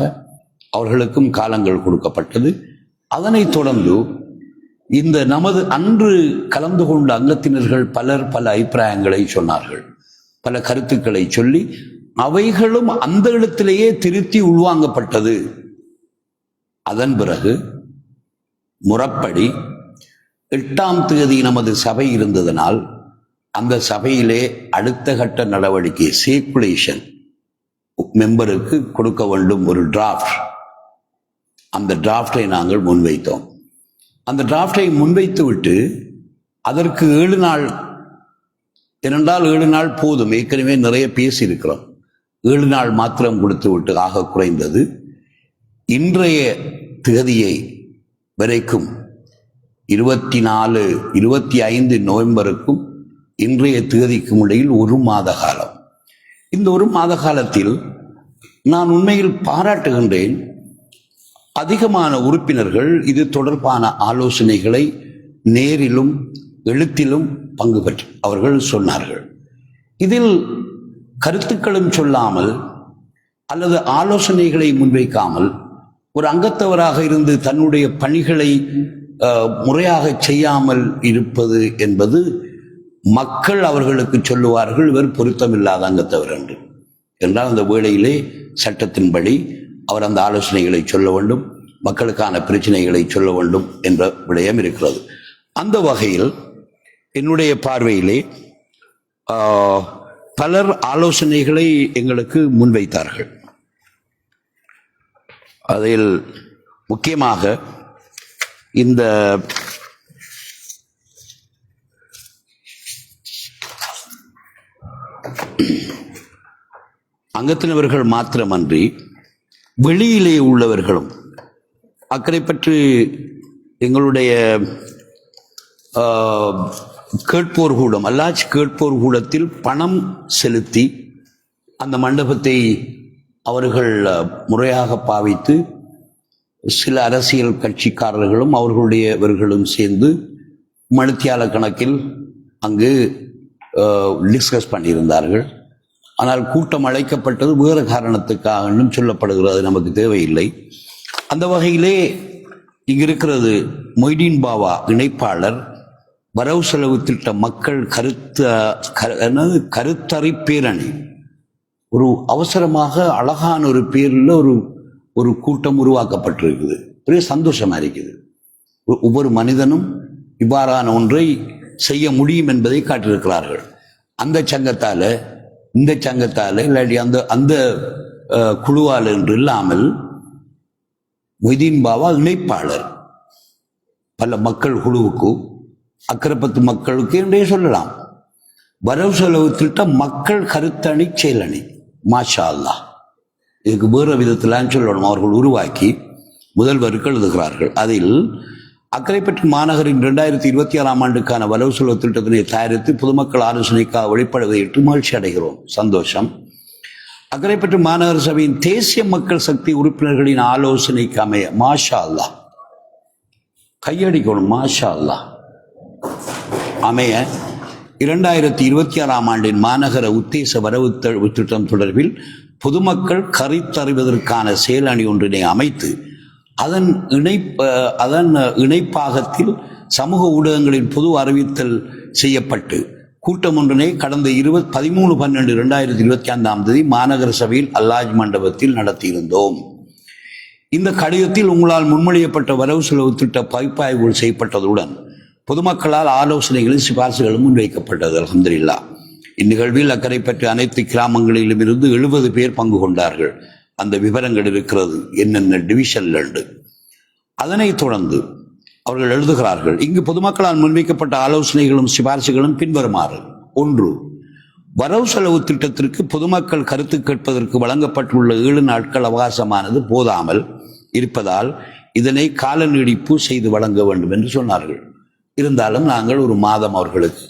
அவர்களுக்கும் காலங்கள் கொடுக்கப்பட்டது. அதனைத் தொடர்ந்து இந்த நமது அன்று கலந்து கொண்ட அங்கத்தினர்கள் பலர் பல அபிப்பிராயங்களை சொன்னார்கள், பல கருத்துக்களை சொல்லி அவைகளும் அந்த இடத்திலேயே திருத்தி உள்வாங்கப்பட்டது. அதன் பிறகு முறைப்படி 8ஆம் தேதி நமது சபை இருந்ததனால் அந்த சபையிலே அடுத்த கட்ட நடவடிக்கை சர்க்குலேஷன் மெம்பருக்கு கொடுக்க வேண்டும் ஒரு டிராஃப்ட். அந்த டிராஃப்டை நாங்கள் முன்வைத்தோம். அந்த டிராஃப்டை முன்வைத்து விட்டு அதற்கு 7 நாள், ஏனென்றால் 7 நாள் போதும், ஏற்கனவே நிறைய பேசியிருக்கிறோம். 7 நாள் மாத்திரம் கொடுத்து விட்டு ஆக குறைந்தது. இன்றைய தேதியை வரைக்கும் 24, 25 நவம்பருக்கும் இன்றைய தேதிக்கும் இடையில் 1 மாத காலம். இந்த 1 மாத காலத்தில் நான் உண்மையில் பாராட்டுகின்றேன். அதிகமான உறுப்பினர்கள் இது தொடர்பான ஆலோசனைகளை நேரிலும் எழுத்திலும் பங்கு பெற்று அவர்கள் சொன்னார்கள். இதில் கருத்துக்களும் சொல்லாமல் அல்லது ஆலோசனைகளை முன்வைக்காமல் ஒரு அங்கத்தவராக இருந்து தன்னுடைய பணிகளை முறையாக செய்யாமல் இருப்பது என்பது மக்கள் அவர்களுக்கு சொல்லுவார்கள் இவர் பொருத்தமில்லாத அங்கத்தவர் என்று. என்றால் அந்த வேளையிலே சட்டத்தின்படி அவர் அந்த ஆலோசனைகளை சொல்ல வேண்டும், மக்களுக்கான பிரச்சனைகளை சொல்ல வேண்டும் என்ற விடயம் இருக்கிறது. அந்த வகையில் என்னுடைய பார்வையிலே பலர் ஆலோசனைகளை எங்களுக்கு முன்வைத்தார்கள். அதில் முக்கியமாக இந்த அங்கத்தினவர்கள் மாத்திரமன்றி வெளியிலே உள்ளவர்களும் அக்கறைப்பற்று எங்களுடைய கேட்போர் கூடம் அல்லாச் கேட்போர் கூடத்தில் பணம் செலுத்தி அந்த மண்டபத்தை அவர்கள் முறையாக பாவித்து சில அரசியல் கட்சிக்காரர்களும் அவர்களுடையவர்களும் சேர்ந்து மணித்தியால கணக்கில் அங்கு டிஸ்கஸ் பண்ணியிருந்தார்கள். ஆனால் கூட்டம் அழைக்கப்பட்டது வேறு காரணத்துக்காக சொல்லப்படுகிறது, நமக்கு தேவையில்லை. அந்த வகையிலே இங்கிருக்கிறது மொய்தீன் பாவா இணைப்பாளர் வரவு செலவு திட்ட மக்கள் கருத்தறி பேரணி ஒரு அவசரமாக அழகான ஒரு பேரில் ஒரு கூட்டம் உருவாக்கப்பட்டிருக்குது. பெரிய சந்தோஷமா இருக்குது. ஒவ்வொரு மனிதனும் இவ்வாறான ஒன்றை செய்ய முடியும் என்பதை காட்டியிருக்கிறார்கள். அந்த சங்கத்தால இந்த சங்கத்தால இல்லாட்டி அந்த அந்த குழுவால் என்று இல்லாமல் மொய்தீன் பாவா இணைப்பாளர் பல மக்கள் குழுவுக்கு அக்கரைப்பத்து மக்களுக்கு என்றே சொல்லலாம். வரவு செலவு திட்ட மக்கள் கருத்தணி செயலணி மாஷா அல்லாஹ், இதுக்கு வேறு விதத்திலான்னு சொல்லணும், அவர்கள் உருவாக்கி முதல்வருக்கு எழுதுகிறார்கள். அதில் அக்கரைப்பற்று மாநகரின் 2026ஆம் ஆண்டுக்கான வரவு செலவு திட்டத்தினை தயாரித்து பொதுமக்கள் ஆலோசனைக்காக வெளிப்படுவதையிட்டு மகிழ்ச்சி அடைகிறோம். சந்தோஷம். அக்கரைப்பற்று மாநகர சபையின் தேசிய மக்கள் சக்தி உறுப்பினர்களின் ஆலோசனைக்கு அமைய மாஷா அல்லாஹ், கையடிக்கணும் மாஷா அல்லாஹ், அமைய 2026ஆம் ஆண்டின் மாநகர உத்தேச வரவு திட்டம் தொடர்பில் பொதுமக்கள் கருத்தறிவதற்கான செயலணி ஒன்றினை அமைத்து அதன் இணைப்பாகத்தில் சமூக ஊடகங்களின் பொது அறிவித்தல் செய்யப்பட்டு கூட்டம் ஒன்றினை கடந்த 13/12/2025 மாநகர சபையில் அல்லாஜ் மண்டபத்தில் நடத்தியிருந்தோம். இந்த கடிதத்தில் உங்களால் முன்மொழியப்பட்ட வரவு செலவு திட்ட பகுப்பாய்வுகள் செய்யப்பட்டதுடன் பொதுமக்களால் ஆலோசனைகளும் சிபாரிசுகளும் முன்வைக்கப்பட்டது. அல்ஹம்துலில்லாஹ். இந்நிகழ்வில் அக்கரைப்பற்று அனைத்து கிராமங்களிலும் இருந்து 70 பேர் பங்கு கொண்டார்கள். அந்த விவரங்கள் இருக்கிறது, என்னென்ன டிவிஷன்ல உண்டு. அதனைத் தொடர்ந்து அவர்கள் எழுதுகிறார்கள், இங்கு பொதுமக்களால் முன்வைக்கப்பட்ட ஆலோசனைகளும் சிபாரிசுகளும் பின்வருமாறு. 1. வரவு செலவு திட்டத்திற்கு பொதுமக்கள் கருத்து கேட்பதற்கு வழங்கப்பட்டுள்ள 7 நாட்கள் அவகாசமானது போதாமல் இருப்பதால் இதனை கால நீடிப்பு செய்து வழங்க வேண்டும் என்று சொன்னார்கள். இருந்தாலும் நாங்கள் ஒரு மாதம் அவர்களுக்கு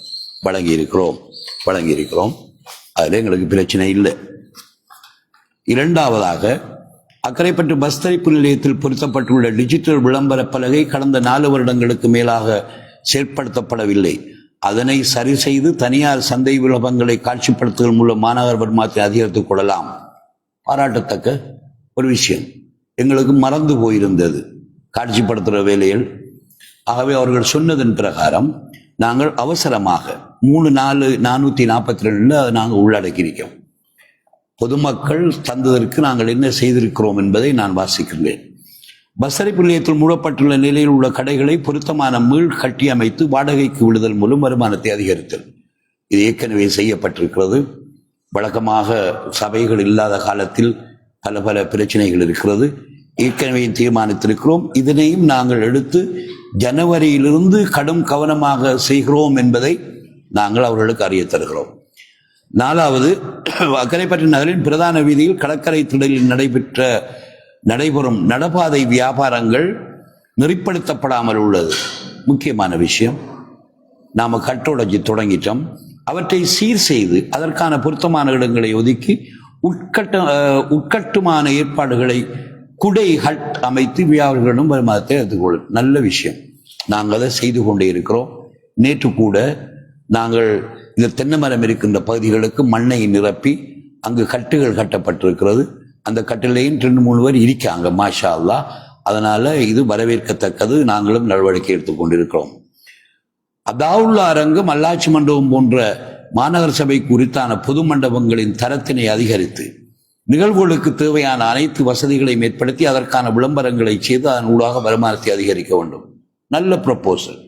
வழங்கியிருக்கிறோம். அதில் எங்களுக்கு பிரச்சனை இல்லை. 2. அக்கரைப்பற்று பஸ் தரிப்பு நிலையத்தில் பொருத்தப்பட்டுள்ள டிஜிட்டல் விளம்பர பலகை கடந்த 4 வருடங்களுக்கு மேலாக செயற்படுத்தப்படவில்லை. அதனை சரி செய்து தனியார் சந்தை விளம்பரங்களை காட்சிப்படுத்துவதன் மூலம் மாநகர வருமானத்தை அதிகரித்துக் கொள்ளலாம். பாராட்டத்தக்க ஒரு விஷயம். எங்களுக்கு மறந்து போயிருந்தது காட்சிப்படுத்துகிற வேலையில். ஆகவே அவர்கள் சொன்னதன் பிரகாரம் நாங்கள் அவசரமாக 3/4/442 நாங்கள் உள்ளடக்கியிருக்கோம். பொதுமக்கள் தந்ததற்கு நாங்கள் என்ன செய்திருக்கிறோம் என்பதை நான் வாசிக்கின்றேன். பஸ் தரிப்பு நிலையத்தில் மூடப்பட்டுள்ள நிலையில் உள்ள கடைகளை பொருத்தமான மீள் கட்டி அமைத்து வாடகைக்கு விடுதல் மூலம் வருமானத்தை அதிகரித்தல். இது ஏற்கனவே செய்யப்பட்டிருக்கிறது. வழக்கமாக சபைகள் இல்லாத காலத்தில் பல பிரச்சனைகள் இருக்கிறது. ஏற்கனவே தீர்மானித்திருக்கிறோம். இதனையும் நாங்கள் எடுத்து ஜனவரியிலிருந்து கடும் கவனமாக செய்கிறோம் என்பதை நாங்கள் அவர்களுக்கு அறிய தருகிறோம். 4. அக்கரைப்பற்று நகரின் பிரதான வீதியில் கடற்கரை திடலில் நடைபெறும் நடப்பாதை வியாபாரங்கள் நெறிப்படுத்தப்படாமல் உள்ளது. முக்கியமான விஷயம். நாம் கட்டோடஞ்சி தொடங்கிட்டோம். அவற்றை சீர் செய்து அதற்கான பொருத்தமான இடங்களை ஒதுக்கி உட்கட்டுமான ஏற்பாடுகளை குடைகள் அமைத்து வியாபாரிகளிடம் வருமானத்தை எடுத்துக்கொள்ளும். நல்ல விஷயம். நாங்கள் அதை செய்து கொண்டே இருக்கிறோம். நேற்று கூட நாங்கள் இந்த தென்னை மரம் இருக்கின்ற பகுதிகளுக்கு மண்ணை நிரப்பி அங்கு கட்டுகள் கட்டப்பட்டிருக்கிறது. அந்த கட்டிலையும் 2-3 பேர் இருக்காங்க மாஷா அல்லாஹ். அதனால இது வரவேற்கத்தக்கது. நாங்களும் நடவடிக்கை எடுத்துக்கொண்டிருக்கிறோம். அதாவுல்லா அரங்கம், அல்லாட்சி மண்டபம் போன்ற மாநகர சபை குறித்தான பொது மண்டபங்களின் தரத்தினை அதிகரித்து நிகழ்வுகளுக்கு தேவையான அனைத்து வசதிகளையும் ஏற்படுத்தி அதற்கான விளம்பரங்களை செய்து அதன் ஊடாக வருமானத்தை அதிகரிக்க வேண்டும். நல்ல ப்ரப்போசல்.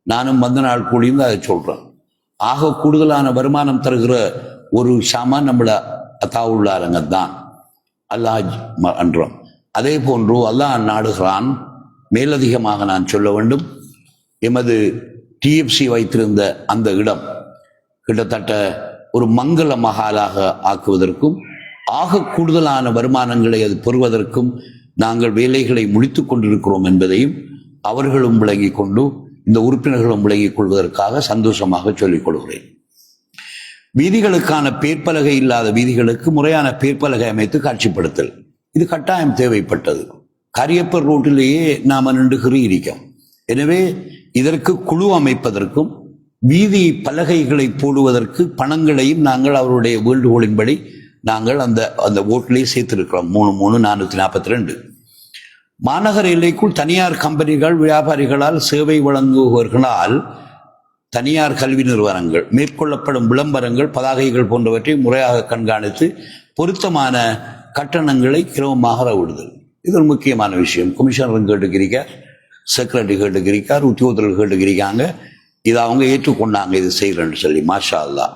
நானும் வந்த நாள் கூடியிருந்து அதை சொல்றேன். ஆக கூடுதலான வருமானம் தருகிற ஒரு சாமான் நம்மள அதாவுல்லா அரங்கம் தான், அல்லாஹ் மன்றம். அதே போன்று அல்லாஹ் நாடுகிறான். மேலதிகமாக நான் சொல்ல வேண்டும், எமது டிஎஃப்சி வைத்திருந்த அந்த இடம் கிட்டத்தட்ட ஒரு மங்கள மகாலாக ஆக்குவதற்கும் ஆக கூடுதலான வருமானங்களை அது பெறுவதற்கும் நாங்கள் வேலைகளை முடித்துக் கொண்டிருக்கிறோம் என்பதையும் அவர்களும் விளங்கிக் கொண்டு இந்த உறுப்பினர்களும் விளங்கிக் கொள்வதற்காக சந்தோஷமாக சொல்லிக் கொள்கிறேன். வீதிகளுக்கான பேர்ப்பலகை இல்லாத வீதிகளுக்கு முறையான பேர்ப்பலகை அமைத்து காட்சிப்படுத்தல், இது கட்டாயம் தேவைப்பட்டது. கரியப்பர் ரோட்டிலேயே நாம நின்று கிறியிருக்கோம். எனவே இதற்கு குழு அமைப்பதற்கும் வீதி பலகைகளை போடுவதற்கு பணங்களையும் நாங்கள் அவருடைய வேண்டுகோளின்படி நாங்கள் அந்த ஓட்டிலே சேர்த்திருக்கிறோம். 33442. மாநகர எல்லைக்குள் தனியார் கம்பெனிகள், வியாபாரிகளால், சேவை வழங்குபவர்களால், தனியார் கல்வி நிறுவனங்கள் மேற்கொள்ளப்படும் விளம்பரங்கள், பதாகைகள் போன்றவற்றை முறையாக கண்காணித்து பொருத்தமான கட்டணங்களை கிரமமாக விடுதல். இது ஒரு முக்கியமான விஷயம். கமிஷனரும் கேட்டுக்கிறீங்க, செக்ரட்டரி கேட்டுக்கிறார், உத்தியோகத்தர்கள் கேட்டுக்கிறாங்க. இதை அவங்க ஏற்றுக்கொண்டாங்க, இது செய்கிறேன்னு சொல்லி. மாஷா அல்லாஹ்.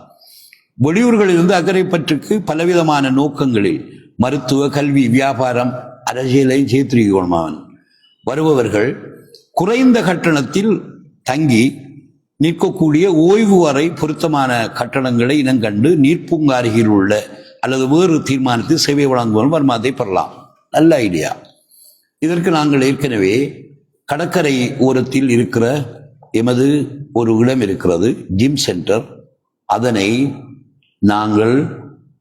வெளியூர்களிலிருந்து அக்கரைப்பற்றுக்கு பலவிதமான நோக்கங்களில் மருத்துவ, கல்வி, வியாபாரம், அரசியலையும் சேர்த்திருக்கணும். அவன் வருபவர்கள் குறைந்த கட்டணத்தில் தங்கி நிற்கக்கூடிய ஓய்வு அறை பொருத்தமான கட்டணங்களை இனங்கண்டு நீர்ப்பூங்கா அருகில் உள்ள அல்லது வேறு தீர்மானத்தில் சேவை வழங்குவோம் வருமானத்தை பெறலாம். நல்ல ஐடியா. இதற்கு நாங்கள் ஏற்கனவே கடற்கரை ஓரத்தில் இருக்கிற எமது ஒரு இடம் இருக்கிறது, ஜிம் சென்டர். அதனை நாங்கள்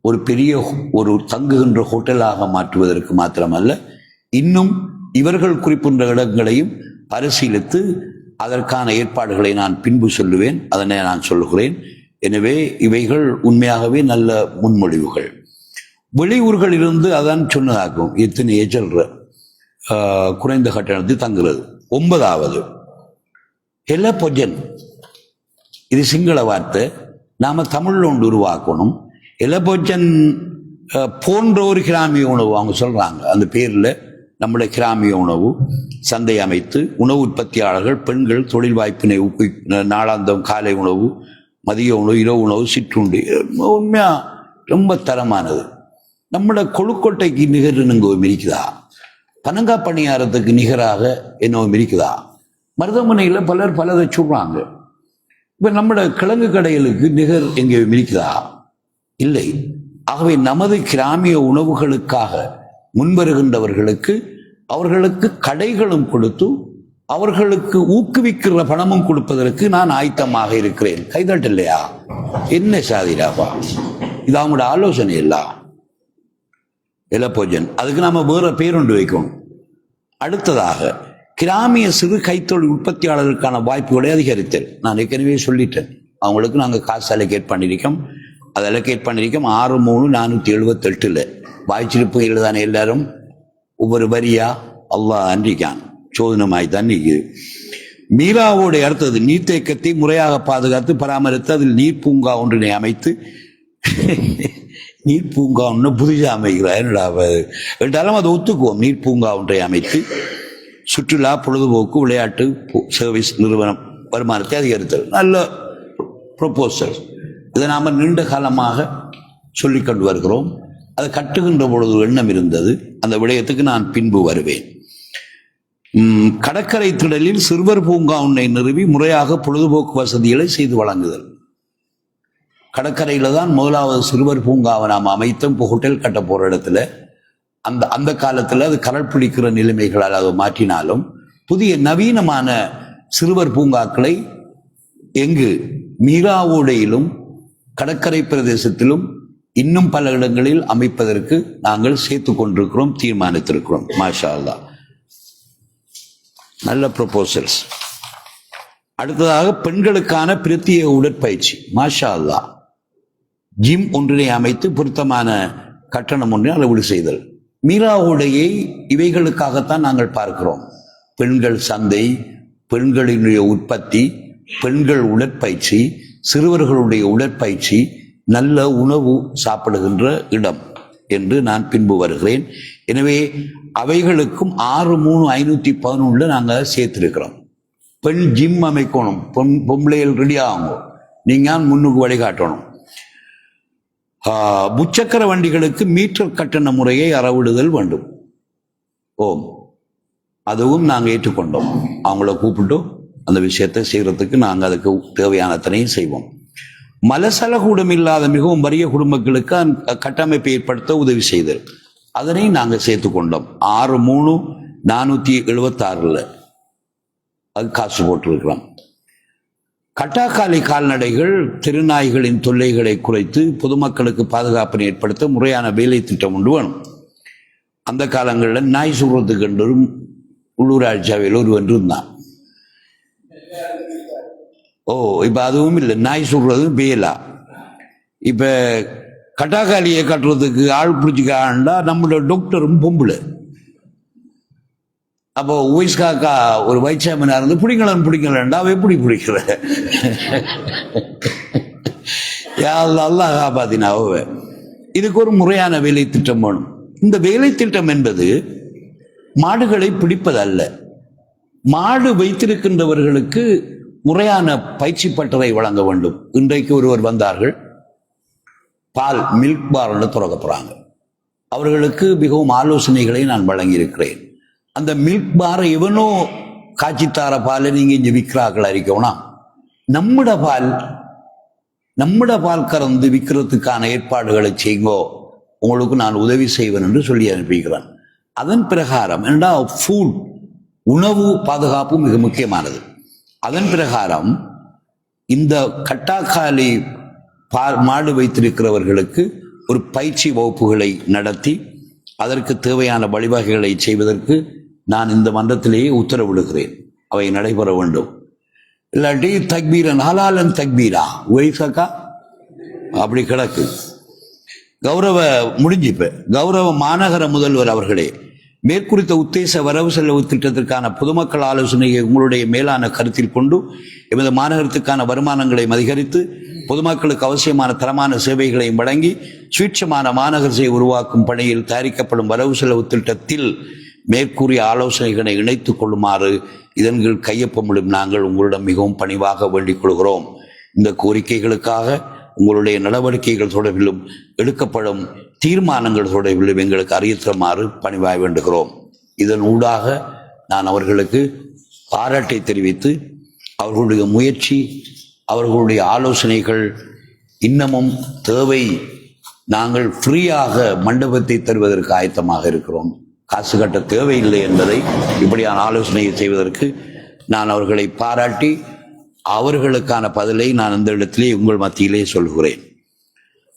ஒரு பெரிய ஒரு தங்குகின்ற ஹோட்டலாக மாற்றுவதற்கு மாத்திரமல்ல, இன்னும் இவர்கள் குறிப்பிட்ட இடங்களையும் பரிசீலித்து அதற்கான ஏற்பாடுகளை நான் பின்பு சொல்லுவேன். அதனை நான் சொல்லுகிறேன். எனவே இவைகள் உண்மையாகவே நல்ல முன்மொழிவுகள். வெளியூர்களிலிருந்து அதான் சொன்னதாகும். எத்தனை ஏஜல்ற குறைந்த கட்டணத்தில் தங்குறது. 9வது எலப்பொஜன். இது சிங்கள வார்த்தை, நாம தமிழ்ல ஒன்று உருவாக்கணும். எலப்பொஜன் போன்ற ஒரு கிராமிய உணவு அவங்க சொல்றாங்க. அந்த பேர்ல நம்முடைய கிராமிய உணவு சந்தை அமைத்து உணவு உற்பத்தியாளர்கள், பெண்கள் தொழில் வாய்ப்பினை நாளாந்தம் காலை உணவு, மதிய உணவு, இரவு உணவு, சிற்றுண்டி உண்மையா ரொம்ப தரமானது. நம்மளோட கொழுக்கொட்டைக்கு நிகர் எங்கோ இருக்குதா? பனங்கா பணியாரத்துக்கு நிகராக என்னவோ இருக்குதா? மருதமனையில் பலர் பலதை சொல்றாங்க. இப்ப நம்மளோட கிழங்கு கடைகளுக்கு நிகர் எங்கேயும் இருக்குதா? இல்லை. ஆகவே நமது கிராமிய உணவுகளுக்காக முன்வருகின்றவர்களுக்கு அவர்களுக்கு கடைகளும் கொடுத்து அவர்களுக்கு ஊக்குவிக்கிற பணமும் கொடுப்பதற்கு நான் ஆயத்தமாக இருக்கிறேன். கைதட்டு இல்லையா? என்ன சாதிராப்பா, இது அவங்களோட ஆலோசனை இல்ல. எலப்போஜன், அதுக்கு நாம வேற பேரொண்டு வைக்கணும். அடுத்ததாக கிராமிய சிறு கைத்தொழில் உற்பத்தியாளர்களுக்கான வாய்ப்புகளை அதிகரித்தல். நான் ஏற்கனவே சொல்லிட்டேன். அவங்களுக்கு நாங்கள் காசு அலோகேட் பண்ணியிருக்கோம். அதை அலோகேட் பண்ணியிருக்கோம் 6/3/478 வாய்ச்சிருப்பு எழுதானே எல்லாரும் ஒவ்வொரு வரியா அல்லாஹ் அன்றிக்கான் சோதனமாய் தான் நிற்குது. மீராவோடைய அடுத்தது நீர்த்தேக்கத்தை முறையாக பாதுகாத்து பராமரித்து அதில் நீர் பூங்கா ஒன்றினை அமைத்து நீர் பூங்கா ஒன்று புதிதாக அமைக்கிறார். என்னடா என்றாலும் அதை ஒத்துக்குவோம். நீர் பூங்கா ஒன்றை அமைத்து சுற்றுலா, பொழுதுபோக்கு, விளையாட்டு சர்வீஸ் நிறுவனம் வருமானத்தை அதிகரித்தல். நல்ல ப்ரொபோசல். இதை நாம் நீண்ட காலமாக சொல்லிக்கொண்டு வருகிறோம். அதை கட்டுகின்ற பொழுது எண்ணம் இருந்தது. அந்த விடயத்துக்கு நான் பின்பு வருவேன். கடற்கரை திடலில் சிறுவர் பூங்கா ஒன்றை நிறுவி முறையாக பொழுதுபோக்கு வசதிகளை செய்து வழங்குதல். கடற்கரையில தான் முதலாவது சிறுவர் பூங்காவை நாம் அமைத்தோம். இப்போ ஹோட்டல் கட்ட போற இடத்துல அந்த காலத்துல அது கடல் பிடிக்கிற நிலைமைகளால் அதை மாற்றினாலும் புதிய நவீனமான சிறுவர் பூங்காக்களை எங்கு மீராவோடையிலும் கடற்கரை பிரதேசத்திலும் இன்னும் பல இடங்களில் அமைப்பதற்கு நாங்கள் சேர்த்து கொண்டிருக்கிறோம், தீர்மானித்திருக்கிறோம். மாஷா அல்லாஹ், நல்ல ப்ரொபோசல்ஸ். அடுத்ததாக பெண்களுக்கான பிரத்யேக உடற்பயிற்சி. மாஷா அல்லாஹ், ஜிம் ஒன்றினை அமைத்து பொருத்தமான கட்டணம் ஒன்றை அளவீடு செய்தல். மீராவுடையை இவைகளுக்காகத்தான் நாங்கள் பார்க்கிறோம். பெண்கள் சந்தை, பெண்களினுடைய உற்பத்தி, பெண்கள் உடற்பயிற்சி, சிறுவர்களுடைய உடற்பயிற்சி, நல்ல உணவு சாப்பிடுகின்ற இடம் என்று நான் பின்பு வருகிறேன். எனவே அவைகளுக்கும் 6/3/511 நாங்கள் சேர்த்திருக்கிறோம். பெண் ஜிம் அமைக்கணும், பொம்பளைகள் ரெடி ஆகும், நீங்க முன்னுக்கு வழிகாட்டணும். முச்சக்கர வண்டிகளுக்கு மீட்டர் கட்டண முறையை அறவிடுதல் வேண்டும். ஓம், அதுவும் நாங்கள் ஏற்றுக்கொண்டோம். அவங்கள கூப்பிட்டு அந்த விஷயத்தை செய்யறதுக்கு நாங்கள் அதுக்கு தேவையானத்தனையும் செய்வோம். மலசலகூடம் இல்லாத மிகவும் வறிய குடும்பங்களுக்கு கட்டமைப்பை ஏற்படுத்த உதவி செய்தல், அதனையும் நாங்கள் சேர்த்துக்கொண்டோம். 6/3/476 அது காசு போட்டிருக்கிறோம். கட்டாக்காலி கால்நடைகள் திருநாய்களின் தொல்லைகளை குறைத்து பொதுமக்களுக்கு பாதுகாப்பினை ஏற்படுத்த முறையான வேலை திட்டம் ஒன்று வேணும். அந்த காலங்களில் நாய் சுடுறதுக்கு என்றும் உள்ளூராட்சி அவையில் ஒருவன் இருந்தான். இப்ப அதுவும் இல்லை, நாய் சுடுறது வேலா. இப்ப கட்டாக்காலியை கட்டுறதுக்கு ஆள் பிடிச்சிக்காண்டா நம்மளோட டாக்டரும் பொம்பளை. அப்போ உவைஸ் காக்கா ஒரு வைச்சாமனா இருந்து பிடிங்களா அவ எப்படி பிடிக்கிற அல்லாஹ் காப்பாத்தினா. இதுக்கு ஒரு முறையான வேலை திட்டம் வேணும். இந்த வேலை திட்டம் என்பது மாடுகளை பிடிப்பதல்ல, மாடு வைத்திருக்கின்றவர்களுக்கு முறையான பயிற்சி பட்டறை வழங்க வேண்டும். இன்றைக்கு ஒருவர் வந்தார்கள், பால் மில்க் பார்ன்னு திறக்க போறாங்க. அவர்களுக்கு மிகவும் ஆலோசனைகளை நான் வழங்கியிருக்கிறேன். அந்த மில்க் பார் எவனோ காய்ச்சித்தார பாலை நீங்க இங்க விற்கிறார்கள் அறிக்கோனா, நம்மட பால் கறந்து விற்கிறதுக்கான ஏற்பாடுகளை செய்யுங்கோ, உங்களுக்கு நான் உதவி செய்வேன் என்று சொல்லி அனுப்பிக்கிறேன். அதன் பிரகாரம் ஃபுட், உணவு பாதுகாப்பு மிக முக்கியமானது. அதன் பிரகாரம் இந்த கட்டாக்காலி மாடு வைத்திருக்கிறவர்களுக்கு ஒரு பயிற்சி வகுப்புகளை நடத்தி அதற்கு தேவையான வழிவகைகளை செய்வதற்கு நான் இந்த மன்றத்திலேயே உத்தரவிடுகிறேன். அவை நடைபெற வேண்டும். இல்லாட்டி தக்பீரன் ஹலாலன் தக்பீரா உவைசக்கா அப்படி கிடக்கு. கௌரவ முடிஞ்சிப்ப கௌரவ மாநகர முதல்வர் அவர்களே, மேற்குறித்த உத்தேச வரவு செலவு திட்டத்திற்கான பொதுமக்கள் ஆலோசனையை உங்களுடைய மேலான கருத்தில் கொண்டு எமது மாநகரத்துக்கான வருமானங்களை அதிகரித்து பொதுமக்களுக்கு அவசியமான தரமான சேவைகளையும் வழங்கி சுயட்சமான மாநகரத்தை உருவாக்கும் பணியில் தயாரிக்கப்படும் வரவு செலவு திட்டத்தில் மேற்கூறிய ஆலோசனைகளை இணைத்துக் கொள்ளுமாறு இதன் கீழ் கையொப்பமிடும் நாங்கள் உங்களிடம் மிகவும் பணிவாக வேண்டிக் கொள்கிறோம். இந்த கோரிக்கைகளுக்காக உங்களுடைய நடவடிக்கைகள் தொடர்பிலும் எடுக்கப்படும் தீர்மானங்கள் தொடர்பிலும் எங்களுக்கு அறியத்தருமாறு பணிவாய் வேண்டுகிறோம். இதன் ஊடாக நான் அவர்களுக்கு பாராட்டை தெரிவித்து அவர்களுடைய முயற்சி, அவர்களுடைய ஆலோசனைகள் இன்னமும் தேவை. நாங்கள் ஃப்ரீயாக மண்டபத்தை தருவதற்கு ஆயத்தமாக இருக்கிறோம், காசு கட்ட தேவையில்லை என்பதை இப்படியான ஆலோசனையை செய்வதற்கு நான் அவர்களை பாராட்டி அவர்களுக்கான பதிலை நான் இந்த இடத்திலே உங்கள் மத்தியிலே சொல்கிறேன்.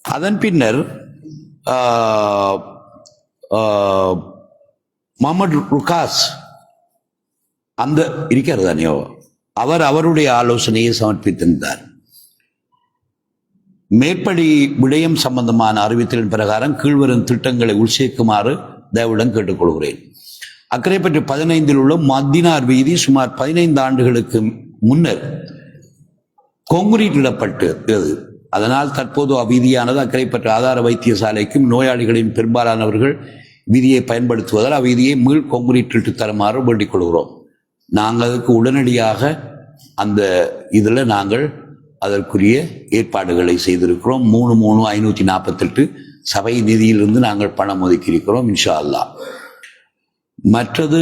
அதன் பின்னர் முகமது ருகாஸ் அந்த இருக்கிறதானியோ அவர் அவருடைய ஆலோசனையை சமர்ப்பித்திருந்தார். மேற்படி விடயம் சம்பந்தமான அறிவித்தலின் பிரகாரம் கீழ்வரும் திட்டங்களை உள்சேர்க்குமாறு தயவுடன் கேட்டுக்கொள்கிறேன். அக்கரைப்பற்று 15 உள்ள மத்தினார் வீதி சுமார் 15 ஆண்டுகளுக்கு முன்னர் கான்கிரீட் இடப்பட்டது. அதனால் தற்போது அவ்வீதியானது அக்கரைப்பற்று ஆதார வைத்தியசாலைக்கும் நோயாளிகளின் பெரும்பாலானவர்கள் வீதியை பயன்படுத்துவதால் அவ்வீதியை மீள் கான்கிரீட் இட்டு தருமாறு வேண்டிக் கொள்கிறோம். நாங்கள் அதுக்கு உடனடியாக அந்த இதில் நாங்கள் அதற்குரிய ஏற்பாடுகளை செய்திருக்கிறோம். 3/3/548 சபை நிதியிலிருந்து நாங்கள் பணம் ஒதுக்கியிருக்கிறோம் இன்ஷா அல்லாஹ். மற்றது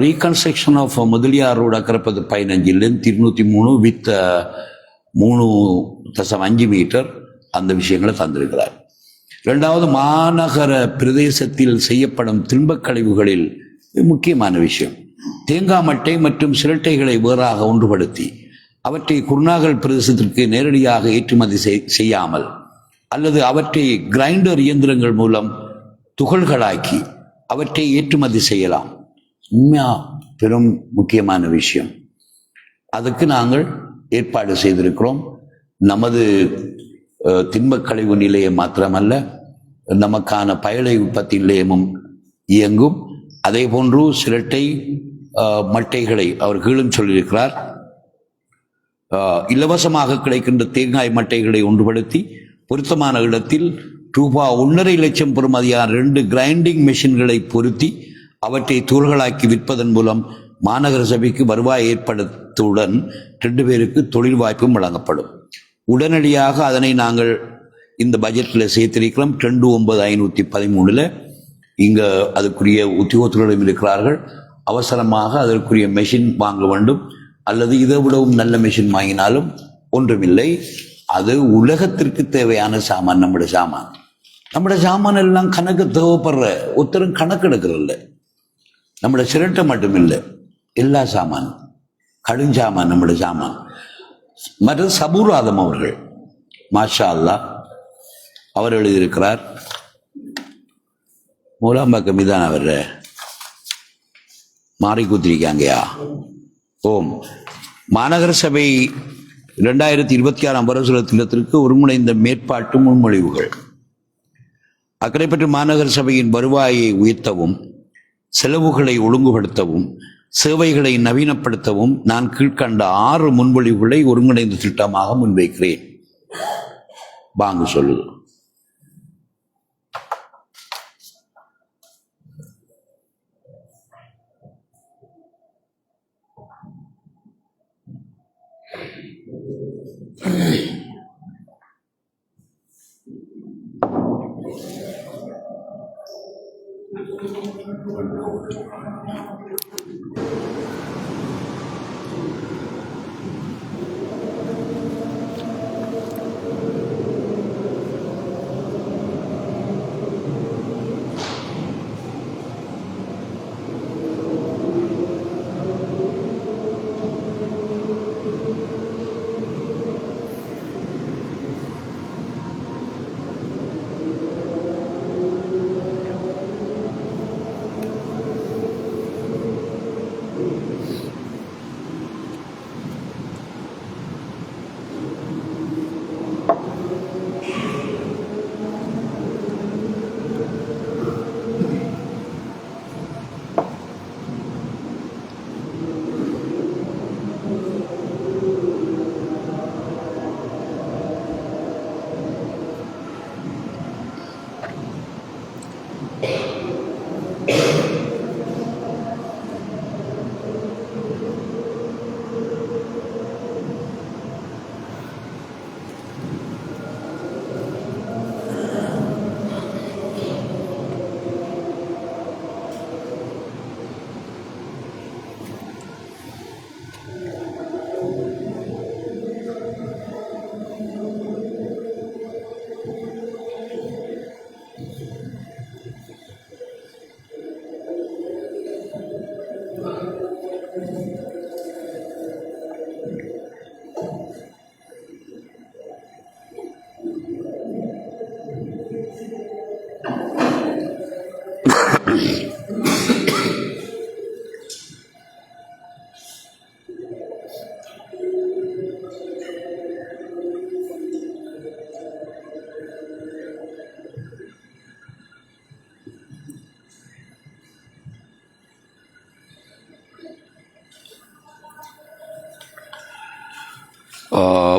reconstruction of Mudaliyar road Akkaraipattu 15 203 with 3.5 metre அந்த விஷயங்களை தந்திருக்கிறார். இரண்டாவது, மாநகர பிரதேசத்தில் செய்யப்படும் திண்பக் கழிவுகளில் முக்கியமான விஷயம், தேங்காய் மட்டை மற்றும் சிரட்டைகளை வேறாக ஒன்றுபடுத்தி அவற்றை குருநாகல் பிரதேசத்திற்கு நேரடியாக ஏற்றுமதி செய்யாமல் அல்லது அவற்றை கிரைண்டர் இயந்திரங்கள் மூலம் துகள்களாக்கி அவற்றை ஏற்றுமதி செய்யலாம். உண்மையா பெரும் முக்கியமான விஷயம். அதுக்கு நாங்கள் ஏற்பாடு செய்திருக்கிறோம். நமது திண்பக் கழிவு நிலையம் மாத்திரமல்ல, நமக்கான பயலை உற்பத்தி நிலையமும் இயங்கும். அதே போன்று சிரட்டை மட்டைகளை அவர் கீழும் சொல்லியிருக்கிறார். இலவசமாக கிடைக்கின்ற தேங்காய் மட்டைகளை ஒன்றுபடுத்தி பொருத்தமான இடத்தில் ரூபாய் 1.5 லட்சம் பெறுமதியான 2 கிரைண்டிங் மெஷின்களை பொருத்தி அவற்றை தூள்களாக்கி விற்பதன் மூலம் மாநகர சபைக்கு வருவாய் ஏற்படுத்துடன் 2 பேருக்கு தொழில் வாய்ப்பும் வழங்கப்படும். உடனடியாக அதனை நாங்கள் இந்த பட்ஜெட்டில் சேர்த்திருக்கிறோம். 2/9/513 இங்கே அதுக்குரிய உத்தியோகத்தர்களும் இருக்கிறார்கள். அவசரமாக அதற்குரிய மெஷின் வாங்க வேண்டும், அல்லது இதை விடவும் நல்ல மெஷின் வாங்கினாலும் ஒன்றுமில்லை. அது உலகத்திற்கு தேவையான சாமான். நம்முடைய சாமான் எல்லாம் கணக்கு தேவைப்படுற ஒருத்தரும் கணக்கு எடுக்கிறதில்ல. நம்முடைய சிரட்டை மட்டும் இல்லை, எல்லா சாமான் கடுஞ்சாமான் நம்முடைய சாமான். மற்ற சபூராதம் அவர்கள் மாஷா அல்லாஹ் அவர் எழுதியிருக்கிறார். மூலாம்பக்கம் இதான் அவர் மாறி கூத்திரிக்காங்கயா. ஓம் மாநகர சபை 2026 வருஷ திட்டத்திற்கு ஒருங்கிணைந்த மேற்பாட்டு முன்மொழிவுகள். அக்கரைப்பற்று மாநகர சபையின் வருவாயை உயர்த்தவும், செலவுகளை ஒழுங்குபடுத்தவும், சேவைகளை நவீனப்படுத்தவும் நான் கீழ்கண்ட 6 முன்மொழிவுகளை ஒருங்கிணைந்த திட்டமாக முன்வைக்கிறேன். வாங்க சொல்லுது.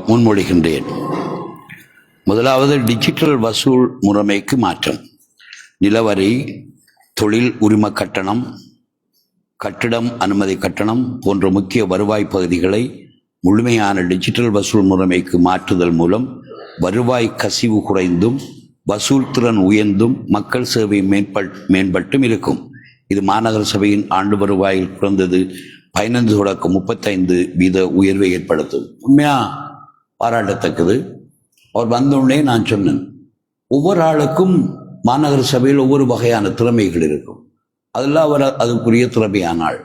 முன்மொழிகின்றேன். முதலாவது, டிஜிட்டல் வசூல் முறைமைக்கு மாற்றம். நிலவரி, தொழில் உரிம கட்டணம், கட்டிடம் அனுமதி கட்டணம் போன்ற முக்கிய வருவாய் பகுதிகளை முழுமையான டிஜிட்டல் வசூல் முறைமைக்கு மாற்றுதல் மூலம் வருவாய் கசிவு குறைந்தும் வசூல் திறன் உயர்ந்தும் மக்கள் சேவை மேம்பட்டும் இருக்கும். இது மாநகர சபையின் ஆண்டு வருவாயில் குறைந்தது 15% உயர்வை ஏற்படுத்தும். உண்மையா பாராட்டத்தக்கது. அவர் வந்தோடனே நான் சொன்னேன், ஒவ்வொரு ஆளுக்கும் மாநகர சபையில் ஒவ்வொரு வகையான திறமைகள் இருக்கும். அதில் அவர் அதுக்குரிய திறமையான ஆள்.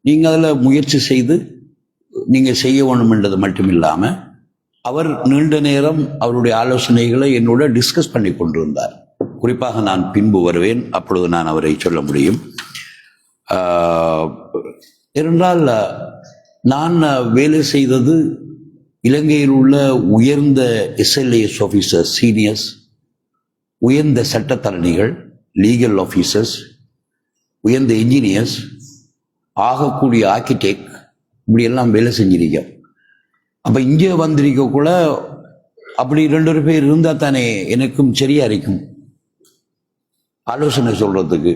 நீங்கள் அதில் முயற்சி செய்து நீங்கள் செய்ய வேணும் என்றது மட்டும் இல்லாமல் அவர் நீண்ட நேரம் அவருடைய ஆலோசனைகளை என்னோட டிஸ்கஸ் பண்ணி கொண்டிருந்தார். குறிப்பாக நான் பின்பு வருவேன், அப்பொழுது நான் அவரை சொல்ல முடியும். ஏனென்றால் நான் வேலை செய்தது இலங்கையில் உள்ள உயர்ந்த SLAS ஆஃபீஸர், சீனியர்ஸ், உயர்ந்த சட்டத்தரணிகள், லீகல் ஆஃபீஸர்ஸ், உயர்ந்த இன்ஜினியர்ஸ், ஆகக்கூடிய ஆர்கிடெக்ட், இப்படி எல்லாம் வேலை செஞ்சிருக்கோம். அப்போ இங்கே வந்திருக்கக்குள்ள அப்படி 2 பேர் இருந்தால் தானே எனக்கும் சரியா இருக்கும் ஆலோசனை சொல்றதுக்கு.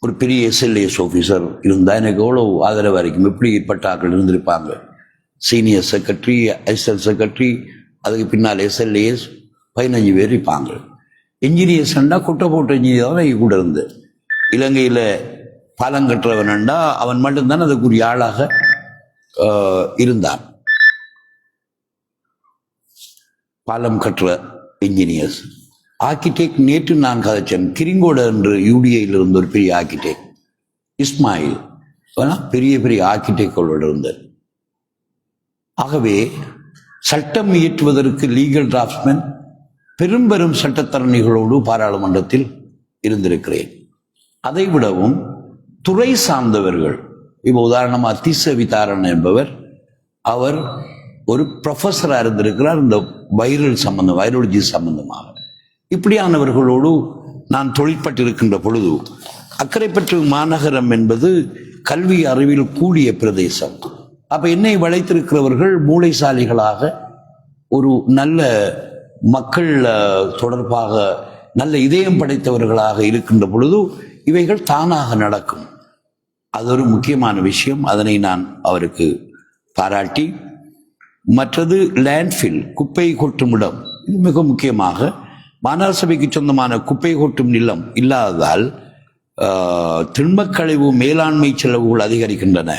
ஒரு பெரிய எஸ்எல்ஏஎஸ் ஆஃபீஸர் இருந்தால் எனக்கு எவ்வளோ ஆதரவாக இருக்கும். எப்படிப்பட்ட ஆட்கள் இருந்திருப்பாங்க? சீனியர் செக்ரட்டரி, அசிஸ்டன்ட் செக்ரட்டரி, அதுக்கு பின்னால் எஸ்எல்ஏஎஸ் 15 பேர் இருப்பாங்க. இன்ஜினியர்ஸ்ண்டா குட்டை போட்ட இன்ஜினியர் தான் கூட இருந்து இலங்கையில் பாலம் கட்டுறவன்டா அவன் மட்டும்தான் அதுக்குரிய ஆளாக இருந்தான். பாலம் கட்டுற இன்ஜினியர்ஸ். ஆர்கிடெக்ட் நேற்று நான் கதைச்சேன். கிரிங்கோட என்று யூடிஐயில் இருந்த ஒரு பெரிய ஆர்கிடெக்ட் இஸ்மாயில், பெரிய பெரிய ஆர்கிடெக்டோடு இருந்தார். ஆகவே சட்டம் இயற்றுவதற்கு லீகல் டிராஃப்ட்ஸ்மேன், பெரும் சட்டத்தரணிகளோடு பாராளுமன்றத்தில் இருந்திருக்கிறேன். அதை விடவும் துறை சார்ந்தவர்கள், இப்போ உதாரணமாக திஸ்ஸ விதாரண என்பவர், அவர் ஒரு ப்ரொஃபஸராக இருந்திருக்கிறார் இந்த வைரலஜி சம்பந்தமாக. இப்படியானவர்களோடு நான் தொழிற்பட்டிருக்கின்ற பொழுது, அக்கரைப்பற்று மாநகரம் என்பது கல்வி அறிவில் கூடிய பிரதேசம். அப்ப என்னை வளைத்திருக்கிறவர்கள் மூளைசாலிகளாக, ஒரு நல்ல மக்கள் தொடர்பாக நல்ல இதயம் படைத்தவர்களாக இருக்கின்ற பொழுது இவைகள் தானாக நடக்கும். அது ஒரு முக்கியமான விஷயம். அதனை நான் அவருக்கு பாராட்டி, மற்றது லேண்ட்ஃபில், குப்பை கொட்டும் இடம், இது மிக முக்கியமாக. மாநகர சபைக்கு சொந்தமான குப்பை கொட்டும் நிலம் இல்லாததால் திண்மக்கழிவு மேலாண்மை செலவுகள் அதிகரிக்கின்றன.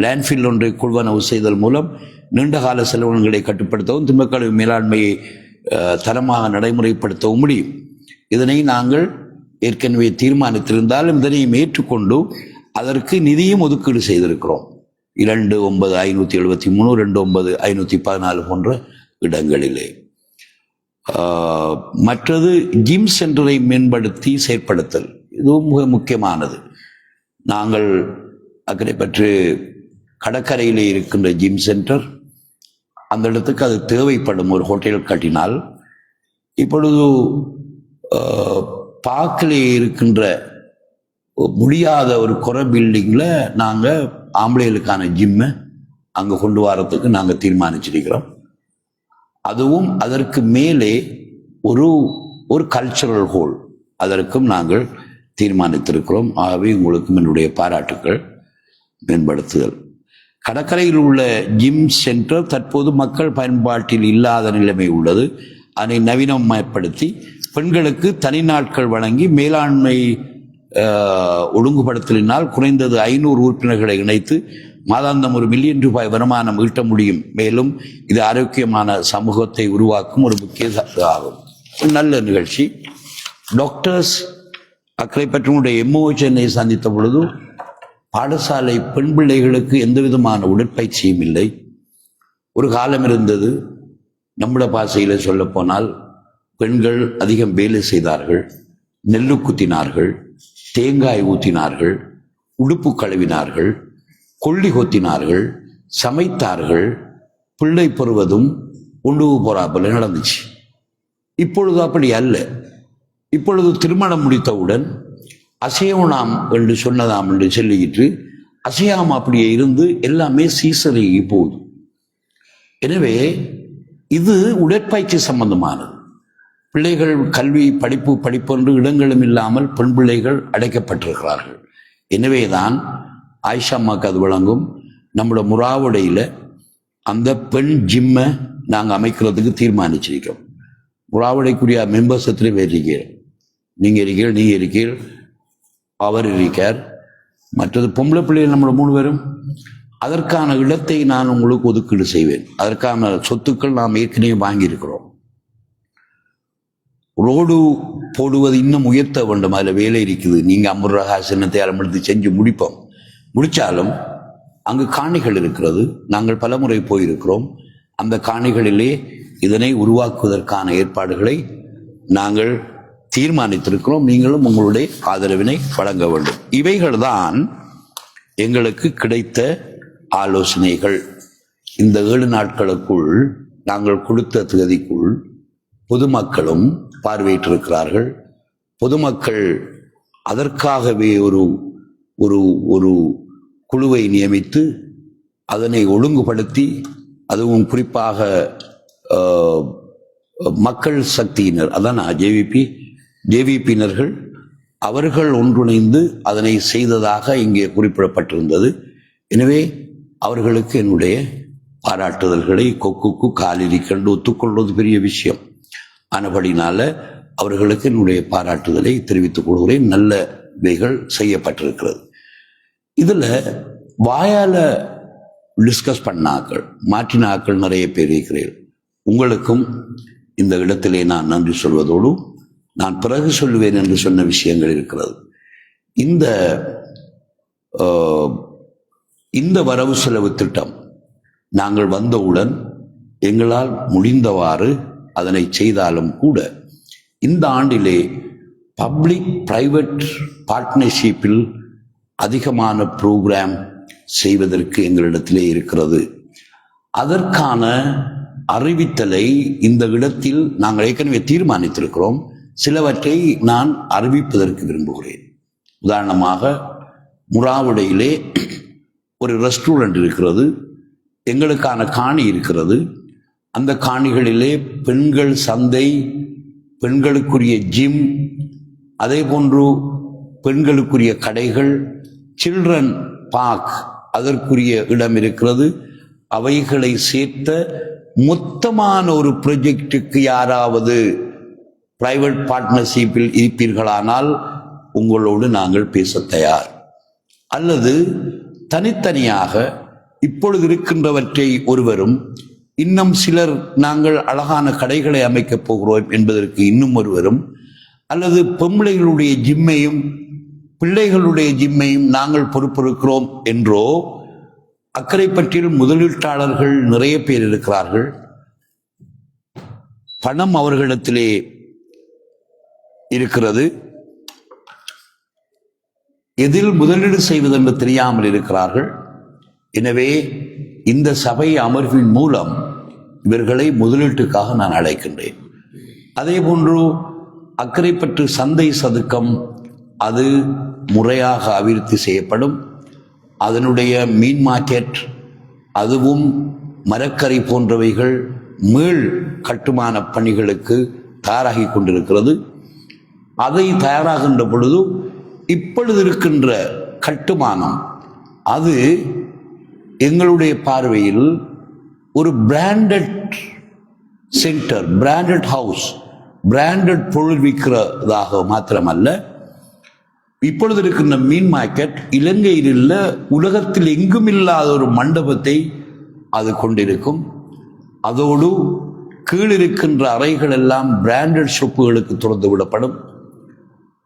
லேண்ட்ஃபில் ஒன்றை கொள்வனவு செய்தல் மூலம் நீண்டகால செலவினங்களை கட்டுப்படுத்தவும் திண்மக்கழிவு மேலாண்மையை தரமாக நடைமுறைப்படுத்தவும் முடியும். இதனை நாங்கள் ஏற்கனவே தீர்மானித்திருந்தாலும் இதனையும் ஏற்றுக்கொண்டு அதற்கு நிதியும் ஒதுக்கீடு செய்திருக்கிறோம். 29,573, 29,514 போன்ற இடங்களிலே. மற்றது ஜிம் சென்டரை மேம்படுத்தி செயற்படுத்தல், இதுவும் மிக முக்கியமானது. நாங்கள் அக்கரைப்பற்று கடற்கரையிலே இருக்கின்ற ஜிம் சென்டர், அந்த இடத்துக்கு அது தேவைப்படும். ஒரு ஹோட்டல் கட்டினால், இப்பொழுது பார்க்கிலே இருக்கின்ற முடியாத ஒரு குறை பில்டிங்கில் நாங்கள் ஆம்பளைகளுக்கான ஜிம்மை அங்கே கொண்டு வரத்துக்கு நாங்கள் தீர்மானிச்சிருக்கிறோம். அதுவும் அதற்கு மேலே ஒரு கல்ச்சரல் ஹோல், அதற்கும் நாங்கள் தீர்மானித்திருக்கிறோம். ஆகவே உங்களுக்கும் என்னுடைய பாராட்டுக்கள். மேம்படுத்துதல். கடற்கரையில் உள்ள ஜிம் சென்டர் தற்போது மக்கள் பயன்பாட்டில் இல்லாத நிலைமை உள்ளது. அதை நவீனமயப்படுத்தி பெண்களுக்கு தனி நாட்கள் வழங்கி மேலாண்மை ஒழுங்குபடுத்தலினால் குறைந்தது 500 உறுப்பினர்களை இணைத்து மாதாந்தம் ₹1 மில்லியன் வருமானம் ஈட்ட முடியும். மேலும் இது ஆரோக்கியமான சமூகத்தை உருவாக்கும் ஒரு முக்கிய ஆகும். நல்ல நிகழ்ச்சி. டாக்டர்ஸ் அக்கரைப்பற்றினுடைய எம்ஓ சென்னை சந்தித்த பொழுது, பாடசாலை பெண் பிள்ளைகளுக்கு எந்த விதமான உடற்பயிற்சியும் இல்லை. ஒரு காலம் இருந்தது, நம்முடைய பாஷையில் சொல்ல போனால், பெண்கள் அதிகம் வேலை செய்தார்கள், நெல்லு குத்தினார்கள், தேங்காய் ஊத்தினார்கள், உடுப்பு கழுவினார்கள், கொள்ளி கொத்தினார்கள், சமைத்தார்கள், பிள்ளை பெறுவதும் ஒன்று போறாப்பல நடந்துச்சு. இப்பொழுது அப்படி அல்ல. இப்பொழுது திருமணம் முடித்தவுடன் அசையவனாம் என்று சொன்னதாம் என்று சொல்லிக்கிட்டு அசையாம அப்படியே இருந்து எல்லாமே சீசரையை போகுது. எனவே இது உடற்பயிற்சி சம்பந்தமானது. பிள்ளைகள் கல்வி படிப்பு என்று இடங்களும் இல்லாமல் பெண் பிள்ளைகள் அடைக்கப்பட்டிருக்கிறார்கள். எனவேதான் ஆயிஷாமாக்கு அது வழங்கும் நம்மளோட முறாவுடையில் அந்த பெண் ஜிம்மை நாங்கள் அமைக்கிறதுக்கு தீர்மானிச்சிருக்கோம். முறாவுடைக்குரிய மெம்பர்ஸ் எத்தனை பேர் இருக்கிறோம்? நீங்கள் இருக்கீர், அவர் இருக்கார், மற்றது பொம்பளை பிள்ளைகள் நம்மளோட 3 பேரும். அதற்கான இடத்தை நான் உங்களுக்கு ஒதுக்கீடு செய்வேன். அதற்கான சொத்துக்கள் நாம் ஏற்கனவே வாங்கியிருக்கிறோம். ரோடு போடுவது இன்னும் உயர்த்த வேண்டும். அதில் வேலை இருக்குது. நீங்கள் 50 ரூபா சின்னத்தை அலமெடுத்து செஞ்சு முடித்தாலும் அங்கு காணிகள் இருக்கிறது. நாங்கள் பலமுறை போயிருக்கிறோம். அந்த காணிகளிலே இதனை உருவாக்குவதற்கான ஏற்பாடுகளை நாங்கள் தீர்மானித்திருக்கிறோம். நீங்களும் உங்களுடைய ஆதரவினை வழங்க வேண்டும். இவைகள் தான் எங்களுக்கு கிடைத்த ஆலோசனைகள். இந்த 7 நாட்களுக்குள் நாங்கள் கொடுத்த தேதிக்குள் பொதுமக்களும் பார்வையிட்டிருக்கிறார்கள். பொதுமக்கள் அதற்காகவே ஒரு ஒரு ஒரு குழுவை நியமித்து அதனை ஒழுங்குபடுத்தி, அதுவும் குறிப்பாக மக்கள் சக்தியினர், அதான் ஜேவிபியினர்கள் அவர்கள் ஒன்றிணைந்து அதனை செய்ததாக இங்கே குறிப்பிடப்பட்டிருந்தது. எனவே அவர்களுக்கு என்னுடைய பாராட்டுதல்களை கொக்குக்கு காலிரி கண்டு ஒத்துக்கொள்வது பெரிய விஷயம். ஆனபடினால அவர்களுக்கு என்னுடைய பாராட்டுதலை தெரிவித்துக் கொள்கிறேன். நல்லவைகள் செய்யப்பட்டிருக்கிறது. இதுல வாயால டிஸ்கஸ் பண்ணாக்கள், மாற்றினாக்கள் நிறைய பேர் இருக்கிறீர்கள். உங்களுக்கும் இந்த இடத்திலே நான் நன்றி சொல்வதோடு, நான் பிறகு சொல்லுவேன் என்று சொன்ன விஷயங்கள் இருக்கிறது. இந்த வரவு செலவு திட்டம் நாங்கள் வந்தவுடன் எங்களால் முடிந்தவாறு அதனை செய்தாலும் கூட, இந்த ஆண்டிலே பப்ளிக் பிரைவேட் பார்ட்னர்ஷிப்பில் அதிகமான ப்ரோக்ராம் செய்வதற்கு எங்களிடத்திலே இருக்கிறது. அதற்கான அறிவித்தலை இந்த இடத்தில் நாங்கள் ஏற்கனவே தீர்மானித்திருக்கிறோம். சிலவற்றை நான் அறிவிப்பதற்கு விரும்புகிறேன். உதாரணமாக, முறாவுடையிலே ஒரு ரெஸ்டாரண்ட் இருக்கிறது, எங்களுக்கான காணி இருக்கிறது. அந்த காணிகளிலே பெண்கள் சந்தை, பெண்களுக்குரிய ஜிம், அதே போன்று பெண்களுக்குரிய கடைகள், சில்ட்ரன் பார்க் அதற்குரிய இடம் இருக்கிறது. அவைகளை சேர்த்த மொத்தமான ஒரு ப்ராஜெக்டுக்கு யாராவது பிரைவேட் பார்ட்னர்ஷிப்பில் இருப்பீர்களானால் உங்களோடு நாங்கள் பேச தயார். அல்லது தனித்தனியாக இப்பொழுது இருக்கின்றவற்றை ஒருவரும், இன்னும் சிலர் நாங்கள் அழகான கடைகளை அமைக்கப் போகிறோம் என்பதற்கு இன்னும் ஒருவரும், அல்லது பொம்பளைகளுடைய ஜிம்மையும் பிள்ளைகளுடைய ஜிம்மையும் நாங்கள் பொறுப்பெடுக்கிறோம் என்றோ, அக்கரைப்பற்றில் முதலீட்டாளர்கள் நிறைய பேர் இருக்கிறார்கள். பணம் அவர்களிடத்திலே இருக்கிறது. எதில் முதலீடு செய்வதென்று தெரியாமல் இருக்கிறார்கள். எனவே இந்த சபை அமர்வின் மூலம் இவர்களை முதலீட்டுக்காக நான் அழைக்கின்றேன். அதே போன்று அக்கரைப்பற்று சந்தை சதுக்கம் அது முறையாக அபிவிருத்தி செய்யப்படும். அதனுடைய மீன் மார்க்கெட், அதுவும் மரக்கரை போன்றவைகள் மீள் கட்டுமான பணிகளுக்கு தயாராகி கொண்டிருக்கிறது. அதை தயாராகின்ற பொழுது இப்பொழுது இருக்கின்ற கட்டுமானம் அது எங்களுடைய பார்வையில் ஒரு branded centre, branded house, branded பொருள் விற்கிறதாக மாத்திரமல்ல, இப்பொழுது இருக்கின்ற மீன் மார்க்கெட் இலங்கையில் இல்ல, உலகத்தில் எங்கும் இல்லாத ஒரு மண்டபத்தை அது கொண்டிருக்கும். அதோடு கீழிருக்கின்ற அறைகள் எல்லாம் பிராண்டட் ஷாப்புகளுக்கு திறந்து விடப்படும்.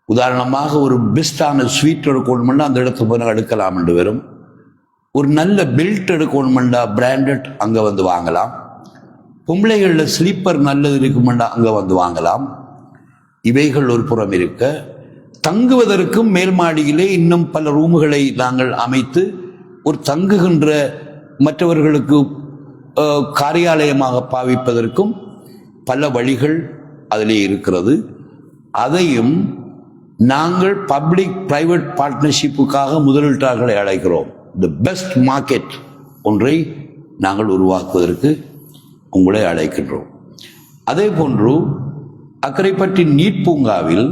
உதாரணமாக, ஒரு பெஸ்டான ஸ்வீட் எடுக்கணும்னா அந்த இடத்துக்கு போய் எடுக்கலாம் என்று வரும். ஒரு நல்ல பெல்ட் எடுக்கணும்னா பிராண்டட் அங்கே வந்து வாங்கலாம். பொம்பளைகளில் ஸ்லீப்பர் நல்லது இருக்குமெண்டா அங்கே வந்து வாங்கலாம். இவைகள் ஒரு புறம் இருக்க, தங்குவதற்கும் மேல் மாடியிலே இன்னும் பல ரூமுகளை நாங்கள் அமைத்து ஒரு தங்குகின்ற, மற்றவர்களுக்கு காரியாலயமாக பாவிப்பதற்கும் பல வழிகள் அதிலே இருக்கிறது. அதையும் நாங்கள் பப்ளிக் பிரைவேட் பார்ட்னர்ஷிப்புக்காக முதலீட்டாளர்களை அழைக்கிறோம். தி பெஸ்ட் மார்க்கெட் ஒன்றை நாங்கள் உருவாக்குவதற்கு உங்களை அழைக்கின்றோம். அதே போன்று அக்கரைப்பட்டி நீர்ப்பூங்காவில்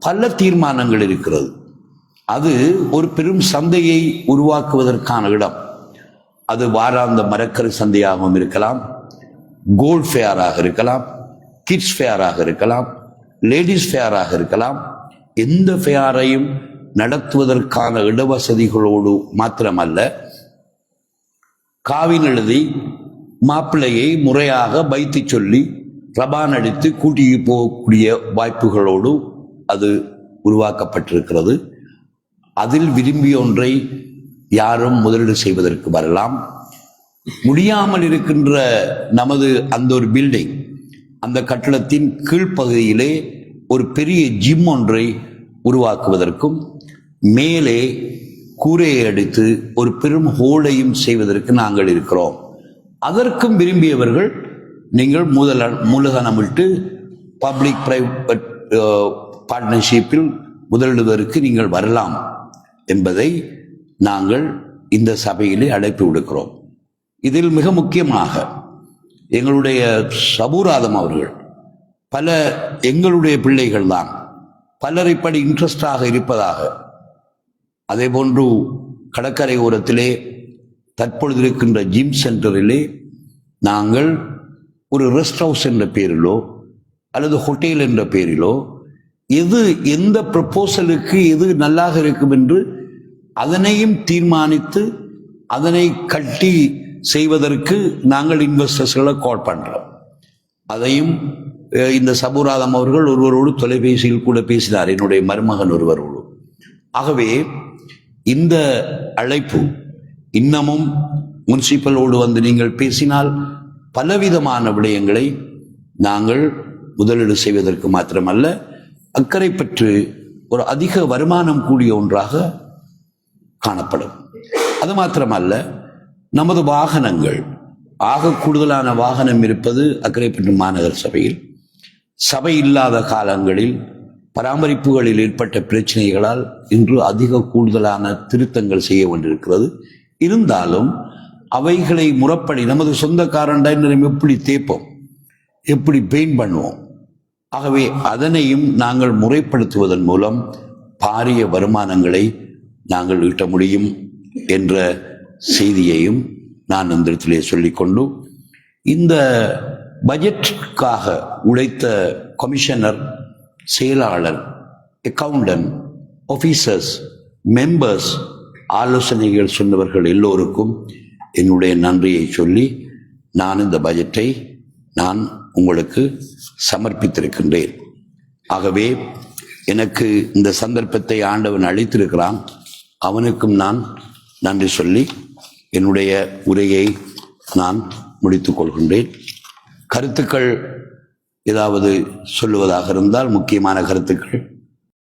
பல தீர்மானங்கள் இருக்கிறது. அது ஒரு பெரும் சந்தையை உருவாக்குவதற்கான இடம். அது வாராந்த மரக்கரை சந்தையாகவும் இருக்கலாம், கோல்ட் ஃபேராக இருக்கலாம், கிட்ஸ் ஃபேராக இருக்கலாம், லேடிஸ் ஃபேராக இருக்கலாம். எந்த ஃபேரையும் நடத்துவதற்கான இடவசதிகளோடு மாத்திரமல்ல, காவின் எழுதி மாப்பிள்ளையை முறையாக வைத்து சொல்லி ரபான் அடித்து கூட்டிக்கு போகக்கூடிய வாய்ப்புகளோடு அது உருவாக்கப்பட்டிருக்கிறது. அதில் விரும்பிய ஒன்றை யாரும் முதலீடு செய்வதற்கு வரலாம். முடியாமல் இருக்கின்ற நமது அந்த ஒரு பில்டிங், அந்த கட்டடத்தின் கீழ்ப்பகுதியிலே ஒரு பெரிய ஜிம் ஒன்றை உருவாக்குவதற்கும், மேலே கூரையை அடித்து ஒரு பெரும் ஹோலையும் செய்வதற்கு நாங்கள் இருக்கிறோம். அதற்கும் விரும்பியவர்கள் நீங்கள் மூலதனமிட்டு பப்ளிக் பிரைவேட் பார்ட்னர்ஷிப்பில் முதலிடுவதற்கு நீங்கள் வரலாம் என்பதை நாங்கள் இந்த சபையிலே அழைப்பு விடுக்கிறோம். இதில் மிக முக்கியமாக எங்களுடைய சபூராதம் அவர்கள் பல எங்களுடைய பிள்ளைகள் தான் பலர் இப்படி இன்ட்ரெஸ்டாக இருப்பதாக, அதே போன்று கடற்கரை ஓரத்திலே தற்பொழுது இருக்கின்ற ஜிம் சென்டரிலே நாங்கள் ஒரு ரெஸ்ட் ஹவுஸ் என்ற பெயரிலோ அல்லது ஹோட்டல் என்ற பெயரிலோ எந்த ப்ரப்போசலுக்கு எது நல்லாக இருக்கும் என்று அதனையும் தீர்மானித்து அதனை கட்டி செய்வதற்கு நாங்கள் இன்வெஸ்டர்ஸ்களை கால் பண்ணுறோம். அதையும் இந்த சபூராதம் அவர்கள் ஒருவரோடு தொலைபேசியில் கூட பேசினார், என்னுடைய மருமகன் ஒருவரோடு. ஆகவே இந்த அழைப்பு இன்னமும் முனிசிபலோடு வந்து நீங்கள் பேசினால் பலவிதமான விடயங்களை நாங்கள் முதலீடு செய்வதற்கு மாத்திரமல்ல, அக்கறை பற்றி ஒரு அதிக வருமானம் கூடிய ஒன்றாக காணப்படும். அது மாத்திரமல்ல, நமது வாகனங்கள் ஆக கூடுதலான வாகனம் இருப்பது அக்கரைப்பற்று மாநகர சபையில். சபை இல்லாத காலங்களில் பராமரிப்புகளில் ஏற்பட்ட பிரச்சனைகளால் இன்று அதிக கூடுதலான திருத்தங்கள் செய்ய வேண்டியிருக்கிறது. இருந்தாலும் அவைகளை முறைப்படி நமது சொந்த காரண்டை எப்படி தேய்ப்போம், எப்படி பெயிண்ட் பண்ணுவோம், ஆகவே அதனையும் நாங்கள் முறைப்படுத்துவதன் மூலம் பாரிய வருமானங்களை நாங்கள் ஈட்ட முடியும் என்ற செய்தியையும் நான் இந்த இடத்திலே சொல்லிக்கொண்டு, இந்த பட்ஜெட்டுக்காக உழைத்த கமிஷனர், செயலாளர், அக்கவுண்டன்ட், ஆஃபீஸர்ஸ், மெம்பர்ஸ், ஆலோசனைகள் சொன்னவர்கள் எல்லோருக்கும் என்னுடைய நன்றியை சொல்லி நான் இந்த பட்ஜெட்டை நான் உங்களுக்கு சமர்ப்பித்திருக்கின்றேன். ஆகவே எனக்கு இந்த சந்தர்ப்பத்தை ஆண்டவன் அளித்திருக்கிறான், அவனுக்கும் நான் நன்றி சொல்லி என்னுடைய உரையை நான் முடித்துக் கொள்கின்றேன். கருத்துக்கள் ஏதாவது சொல்லுவதாக இருந்தால், முக்கியமான கருத்துக்கள்